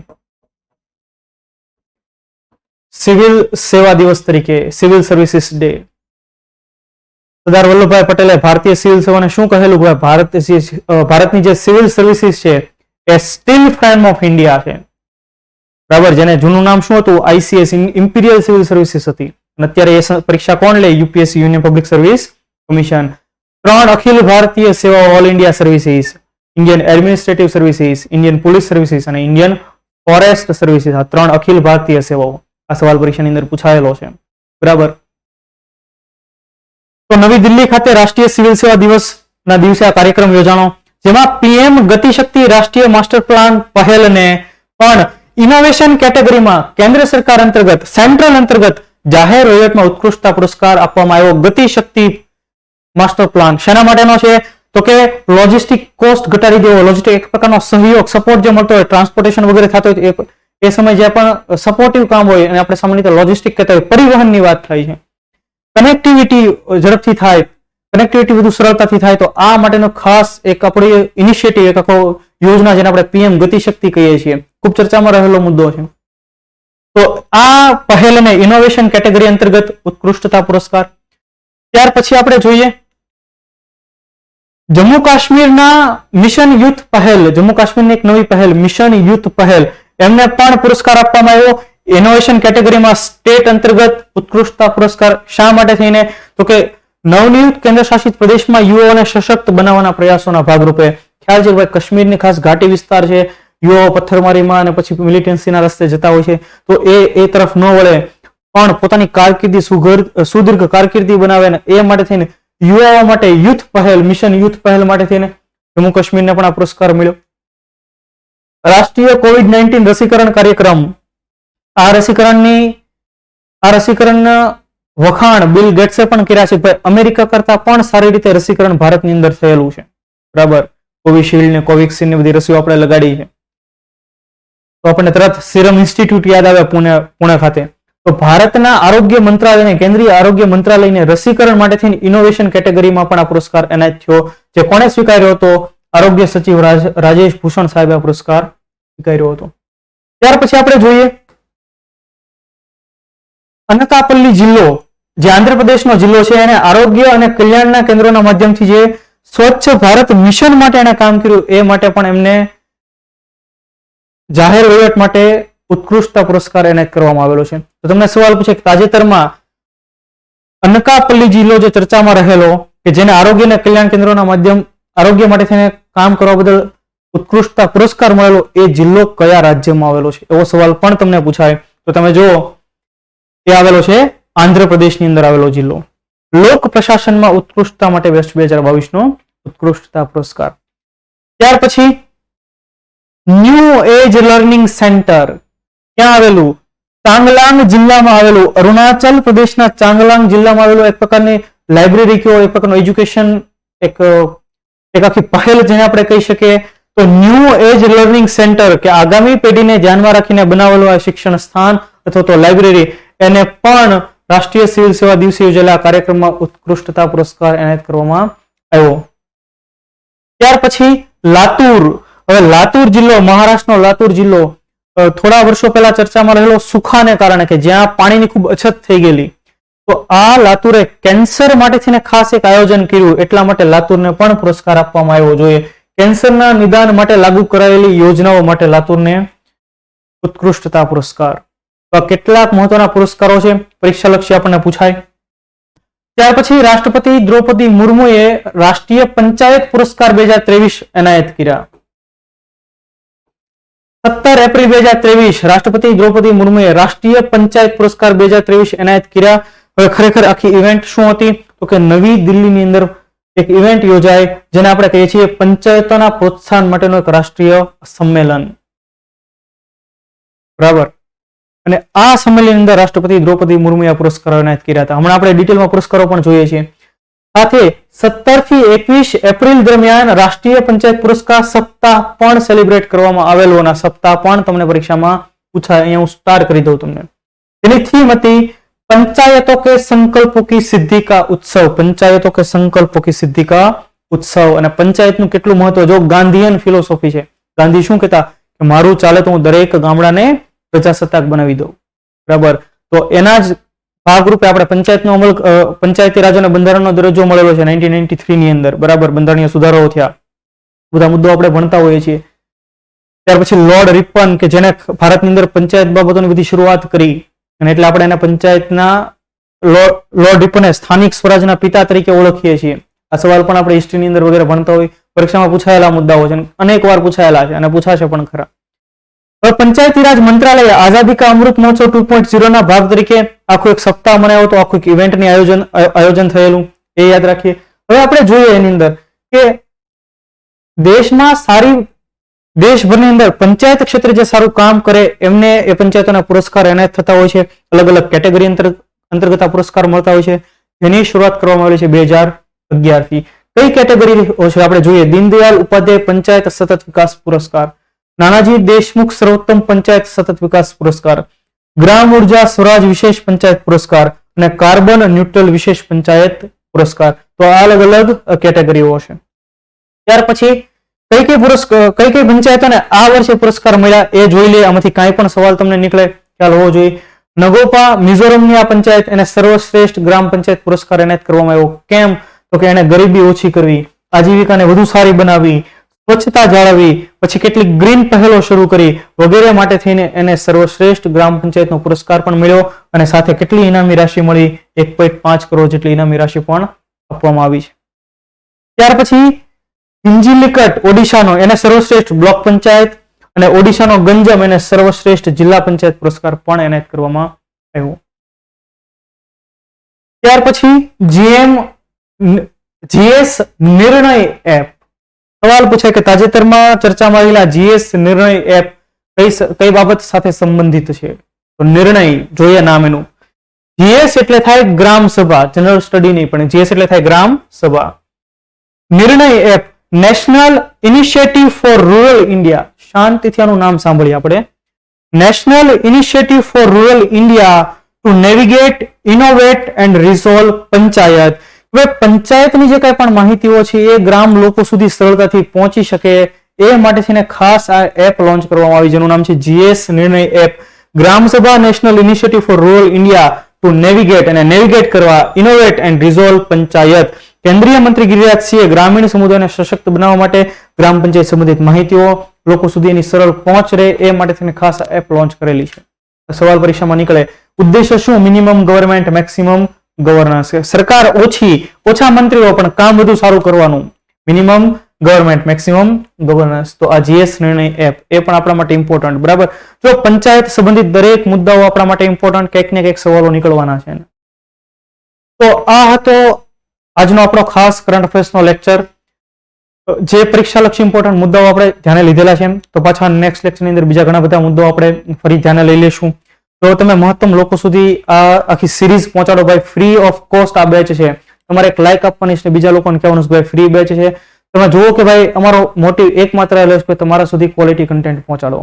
સિવિલ સેવા દિવસ તરીકે, civil services day. Sardar Vallabhbhai પટેલે ભારતીય સિવિલ સેવાને શું કહેલું? ભારતની જે સિવિલ સર્વિસીસ છે એ સ્ટીલ ફ્રેમ ઓફ ઇન્ડિયા છે. બરાબર. જેને જૂનું નામ શું હતું? ICS, ઇમ્પિરિયલ સિવિલ સર્વિસીસ હતી. અને અત્યારે એ પરીક્ષા કોણ લે? UPSC, union public service commission. 3 Akhil Bharatiya સેવાઓ, all India services, Indian administrative services, Indian police services અને ઇન્ડિયન ફોરેસ્ટ સર્વિસીસ. આ 3 અખિલ ભારતીય સેવાઓ આ સવાલ પરીક્ષાની અંદર પૂછાયેલો છે. બરાબર. તો નવી દિલ્હી ખાતે રાષ્ટ્રીય સિવિલ સેવા દિવસના દિવસે આ કાર્યક્રમ યોજાણો, જેમાં પીએમ ગતિશક્તિ રાષ્ટ્રીય માસ્ટર પ્લાન પહેલને પણ ઇનોવેશન કેટેગરીમાં કેન્દ્ર સરકાર અંતર્ગત સેન્ટ્રલ અંતર્ગત જાહેર વહીવટમાં ઉત્કૃષ્ટતા પુરસ્કાર આપવામાં આવ્યો. ગતિશક્તિ માસ્ટર પ્લાન શેના માટેનો છે? તો કે લોજિસ્ટિક કોસ્ટ ઘટાડી દેવો, લોજિસ્ટિક એક પ્રકારનો સહયોગ સપોર્ટ જે મળતો હોય, ટ્રાન્સપોર્ટેશન વગેરે થતો હોય એ સમય જે પણ સપોર્ટિવ કામ હોય અને આપણે સામાન્ય રીતે લોજિસ્ટિક કહેતા હોય, પરિવહનની વાત થાય છે. કનેક્ટિવિટી ઝડપથી થાય, કનેક્ટિવિટી વધુ સરળતાથી થાય, તો આ માટેનો ખાસ એક આપણી ઇનિશિયેટિવ, એક આખો યોજના જેને આપણે પીએમ ગતિશક્તિ કહીએ છીએ, ખૂબ ચર્ચામાં રહેલો મુદ્દો છે. તો આ પહેલને ઇનોવેશન કેટેગરી અંતર્ગત ઉત્કૃષ્ટતા પુરસ્કાર. ત્યાર પછી આપણે જોઈએ જમ્મુ કાશ્મીરના મિશન યુથ પહેલ, જમ્મુ કાશ્મીરની એક નવી પહેલ મિશન યુથ પહેલ, એમને પણ પુરસ્કાર આપવામાં આવ્યો ઇનોવેશન કેટેગરીમાં સ્ટેટ અંતર્ગત ઉત્કૃષ્ટતા પુરસ્કાર. શા માટે થઈને? તો કે નવનિયુક્ત કેન્દ્ર શાસિત પ્રદેશમાં યુવાઓને સશક્ત બનાવવાના પ્રયાસોના ભાગરૂપે. ખ્યાલ છે ભાઈ, કાશ્મીરની ખાસ ઘાટી વિસ્તાર છે, યુવાઓ પથ્થરમારીમાં અને પછી મિલિટન્સીના રસ્તે જતા હોય છે, તો એ તરફ ન વળે પણ પોતાની કારકિર્દી સુદીર્ઘ કારકિર્દી બનાવે ને એ માટે થઈને યુવાઓ માટે યુથ પહેલ, મિશન યુથ પહેલ માટે થઈને જમ્મુ કાશ્મીરને પણ આ પુરસ્કાર મળ્યો. રાષ્ટ્રીય કોવિડ-19 રસીકરણ કાર્યક્રમ, આ રસીકરણના વખાણ બિલ ગેટ્સે પણ કર્યા છે. ભાઈ, અમેરિકા કરતા પણ સારી રીતે રસીકરણ ભારતની અંદર થયેલું છે. બરાબર, કોવિશિલ્ડ ને કોવેક્સિન ની બધી રસીઓ આપણે લગાડી છે. તો આપણને તરત સિરમ ઇન્સ્ટિટ્યૂટ યાદ આવે પુણે ખાતે. તો ભારતના આરોગ્ય મંત્રાલયને, કેન્દ્રીય આરોગ્ય મંત્રાલયને રસીકરણ માટેથી ઇનોવેશન કેટેગરીમાં પણ આ પુરસ્કાર એનાયત થયો. જે કોણે સ્વીકાર્યો હતો? આરોગ્ય સચિવ રાજેશ ભૂષણ સાહેબે આ પુરસ્કાર સ્વીકાર્યો હતો. ત્યાર પછી આપણે જોઈએ અનકાપલ્લી જિલ્લો, જે આંધ્રપ્રદેશનો જિલ્લો છે, એને આરોગ્ય અને કલ્યાણના કેન્દ્રોના માધ્યમથી જે સ્વચ્છ ભારત મિશન માટે એને કામ કર્યું, એ માટે પણ એમને જાહેર વહીવટ માટે ઉત્કૃષ્ટતા પુરસ્કાર એનાયત કરવામાં આવેલો છે. તો તમને સવાલ પૂછે કે તાજેતરમાં અનકાપલ્લી જિલ્લો જે ચર્ચામાં રહેલો, કે જેને આરોગ્ય અને કલ્યાણ કેન્દ્રોના માધ્યમ આરોગ્ય માટે થઈને કામ કરવા બદલ ઉત્કૃષ્ટતા પુરસ્કાર મળેલો, એ જિલ્લો કયા રાજ્યમાં આવેલો છે? એવો સવાલ પણ તમને પૂછાય. તો તમે જુઓ, એ આવેલો છે આંધ્રપ્રદેશની અંદર આવેલો જિલ્લો. લોક પ્રશાસનમાં ઉત્કૃષ્ટતા માટે વર્ષ 2022 નો ઉત્કૃષ્ટતા પુરસ્કાર. ત્યાર પછી ન્યૂ એજ લર્નિંગ સેન્ટર ક્યાં આવેલું? ચાંગલાંગ જિલ્લામાં આવેલું. અરુણાચલ પ્રદેશના ચાંગલાંગ જિલ્લામાં આવેલું એક પ્રકારની લાઇબ્રેરી કયો, એક પ્રકારનું એજ્યુકેશન, એક આખી પહેલ જેને આપણે કહી શકીએ. તો ન્યૂ એજ લર્નિંગ સેન્ટર, કે આગામી પેઢીને ધ્યાનમાં રાખીને બનાવેલું આ શિક્ષણ સ્થાન અથવા તો લાઇબ્રેરી, એને પણ રાષ્ટ્રીય સિવિલ સેવા દિવસે યોજેલા કાર્યક્રમમાં ઉત્કૃષ્ટતા પુરસ્કાર એનાયત કરવામાં આવ્યો. ત્યાર પછી લાતુર. હવે લાતુર જિલ્લો, મહારાષ્ટ્રનો લાતુર જિલ્લો થોડા વર્ષો પહેલા ચર્ચામાં રહેલો સુખાને કારણે, કે જ્યાં પાણીની ખૂબ અછત થઈ ગયેલી. તો આ લાતુરે કેન્સર માટે થઈને ખાસ એક આયોજન કર્યું, એટલા માટે લાતુરને પણ પુરસ્કાર આપવામાં આવ્યો. જોઈએ કેન્સરના નિદાન માટે લાગુ કરાયેલી યોજનાઓ માટે લાતુરને ઉત્કૃષ્ટતા પુરસ્કાર. તો કેટલાક મહત્વના પુરસ્કારો છે, પરીક્ષાલક્ષી આપણને પૂછાય. ત્યાર પછી રાષ્ટ્રપતિ દ્રૌપદી મુર્મુએ રાષ્ટ્રીય પંચાયત પુરસ્કાર 2023 એનાયત કર્યા. 17 એપ્રિલ 2023 રાષ્ટ્રપતિ દ્રૌપદી મુર્મુએ રાષ્ટ્રીય પંચાયત પુરસ્કાર 2023 એનાયત કર્યા. હવે ખરેખર આખી ઇવેન્ટ શું હતી? તો કે નવી દિલ્હીની અંદર એક ઇવેન્ટ યોજાય, જેને આપણે કહીએ છીએ પંચાયતોના પ્રોત્સાહન માટેનું એક રાષ્ટ્રીય સંમેલન. બરાબર, અને આ સંમેલનની અંદર રાષ્ટ્રપતિ દ્રૌપદી મુર્મુએ આ પુરસ્કારો એનાયત કર્યા હતા. હમણાં આપણે ડિટેલમાં પુરસ્કારો પણ જોઈએ છીએ. સાથે 17 થી 21 એપ્રિલ દરમિયાન રાષ્ટ્રીય પંચાયત પુરસ્કાર સપ્તાહ પણ સેલિબ્રેટ કરવામાં આવેલો, અને સપ્તાહ પણ તમને પરીક્ષામાં પૂછાય. અહીંયા હું સ્ટાર કરી દઉં તમને. તેની થીમ હતી पंचायतों के संकल्पों की सिद्धि का उत्सव. पंचायतों के संकल्पों की सिद्धि का उत्सव. અને પંચાયતનું કેટલું મહત્વ, જો ગાંધીયન ફિલોસોફી છે. ગાંધી શું કહેતા? કે મારું ચાલે તો હું દરેક ગામડાને પ્રજાસત્તાક બનાવી દઉં. બરાબર, તો એના જ ભાગરૂપે આપણે પંચાયતનો અમલ, પંચાયતી રાજ્યના બંધારણનો દરજ્જો મળેલો છે 1993 ની અંદર. બરાબર, બંધારણીય સુધારાઓ થયા, બધા મુદ્દો આપણે ભણતા હોઈએ છીએ. ત્યાર પછી લોર્ડ રિપન, કે જેને ભારતની અંદર પંચાયત બાબતોની બધી શરૂઆત કરી, અને એટલે આપણે એના પંચાયતના લોર્ડ રિપને સ્થાનિક સ્વરાજના પિતા તરીકે ઓળખીએ છીએ. આ સવાલ પણ આપણે હિસ્ટ્રીની અંદર વગેરે ભણતા હોય, પરીક્ષામાં પૂછાયેલા મુદ્દાઓ છે, અનેક વાર પૂછાયેલા છે અને પૂછાશે પણ ખરા. હવે પંચાયતી રાજ મંત્રાલયે આઝાદી કા અમૃત મહોત્સવ 2.0 ના ભાગ તરીકે આખું એક સપ્તાહ મનાવ્યો હતો, આખું એક ઇવેન્ટની આયોજન થયેલું, એ યાદ રાખીએ. હવે આપણે જોઈએ એની અંદર કે દેશમાં સારી દેશભરની અંદર પંચાયત ક્ષેત્રે જે સારું કામ કરે એમને એ પંચાયતોના પુરસ્કાર એનાયત થતા હોય છે. અલગ અલગ કેટેગરી અંતર્ગત આ પુરસ્કાર મળતા હોય છે, જેની શરૂઆત કરવામાં આવેલી છે 2011 થી. કઈ કેટેગરી છે આપણે જોઈએ? દીનદયાળ ઉપાધ્યાય પંચાયત સતત વિકાસ પુરસ્કાર, નાનાજી દેશમુખ સર્વોત્તમ પંચાયત સતત વિકાસ પુરસ્કાર, ગ્રામ ઉર્જા સ્વરાજ વિશેષ પંચાયત પુરસ્કાર અને કાર્બન ન્યુટ્રલ વિશેષ પંચાયત પુરસ્કાર. તો આ અલગ અલગ કેટેગરીઓ છે. ત્યાર પછી કઈ કઈ પંચાયતોને આ વર્ષે પુરસ્કાર મળ્યા એ જોઈ લે. આમાંથી કાંઈ પણ સવાલ તમને નીકળે ખ્યાલ હોવો જોઈએ. નગોપા મિઝોરમની આ પંચાયત એને સર્વશ્રેષ્ઠ ગ્રામ પંચાયત પુરસ્કાર એનાયત કરવામાં આવ્યો. કેમ? તો કે એને ગરીબી ઓછી કરવી, આજીવિકાને વધુ સારી બનાવવી, સ્વચ્છતા જાળવવી, પછી કેટલીક ગ્રીન પહેલો શરૂ કરી વગેરે માટે થઈને એને સર્વશ્રેષ્ઠ ગ્રામ પંચાયતનો પુરસ્કાર પણ મળ્યો અને સાથે કેટલી ઇનામી રાશિ મળી? 1.5 કરોડ જેટલી ઇનામી રાશિ પણ આપવામાં આવી છે. ત્યાર પછી હિંજીલિકટ ઓડિશાનો એને સર્વશ્રેષ્ઠ બ્લોક પંચાયત અને ઓડિશાનો ગંજમ એને સર્વશ્રેષ્ઠ જિલ્લા પંચાયત પુરસ્કાર પણ એનાયત કરવામાં આવ્યો. ત્યાર પછી જીએસ નિર્ણય એપ. સવાલ પૂછાય કે તાજેતરમાં ચર્ચામાં આવેલા જીએસ નિર્ણય એપ કઈ બાબત સાથે સંબંધિત છે? તો નિર્ણય જોઈએ નામ એનું. જીએસ એટલે થાય ગ્રામ સભા, જનરલ સ્ટડી નહીં, પણ જીએસ એટલે થાય Gram Sabha. Nirnay app national initiative for rural India. શાંતિથી આનું નામ સાંભળીએ આપણે. National initiative for rural India to navigate, innovate and resolve panchayat. હવે પંચાયતની જે કઈ પણ માહિતીઓ છે એ ગ્રામ લોકો સુધી સરળતાથી પહોંચી શકે એ માટે છે ને ખાસ આ એપ લોન્ચ કરવામાં આવી, જેનું નામ છે જીએસ નિર્ણય app. Gram Sabha national initiative for rural India to navigate, અને નેવિગેટ કરવા, ઇનોવેટ એન્ડ રિઝોલ્વ પંચાયત. કેન્દ્રીય મંત્રી ગિરિરાજસિંહે ગ્રામીણ સમુદાયને સશક્ત બનાવવા માટે ગ્રામ પંચાયત સંબંધિત માહિતીઓ લોકો સુધી એની સરળ પહોંચ રહે એ માટે તેને ખાસ એપ લોન્ચ કરેલી છે. સવાલ પરીક્ષામાં નીકળે. ઉદ્દેશ્ય શું? Minimum government maximum governance. સરકાર ઓછા મંત્રીઓ પણ કામ વધુ સારું કરવાનું. Minimum government maximum governance. તો આ જીએસ નિર્ણય એપ એ પણ આપણા માટે ઇમ્પોર્ટન્ટ. બરાબર. જો પંચાયત સંબંધિત દરેક મુદ્દાઓ આપણા માટે ઇમ્પોર્ટન્ટ, કંઈક ને કંઈક સવાલો નીકળવાના છે. તો આ હતો આજનો આપણો ખાસ કરંટ અફેર્સનો લેક્ચર. જે પરીક્ષાલક્ષી ઇમ્પોર્ટન્ટ મુદ્દાઓ આપણે ધ્યાને લીધેલા છે, તો પાછા નેક્સ્ટ લેક્ચરની અંદર બીજા ઘણા બધા મુદ્દાઓ આપણે ફરી ધ્યાને લઈ લેશું. તો તમે મહત્તમ લોકો સુધી આ આખી સિરીઝ પહોંચાડો ભાઈ. ફ્રી ઓફ કોસ્ટ આ બેચ છે. તમારે એક લાઇક આપવાની છે, બીજા લોકોને કહેવાનું છે ભાઈ ફ્રી બેચ છે. તમે જુઓ કે ભાઈ અમારો મોટિવ એકમાત્ર રહેલો છે કે તમારા સુધી ક્વોલિટી કન્ટેન્ટ પહોંચાડો.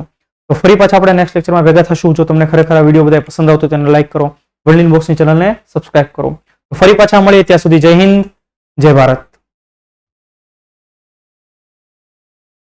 તો ફરી પાછા આપણે નેક્સ્ટ લેક્ચરમાં ભેગા થશું. જો તમને ખરેખર આ વિડીયો બધા પસંદ આવતો તેને લાઇક કરો, વર્લ્ડ ઇનબોક્સની ચેનલને સબસ્ક્રાઇબ કરો. તો ફરી પાછા મળીએ, ત્યાં સુધી જય હિન્દ, જય ભારત.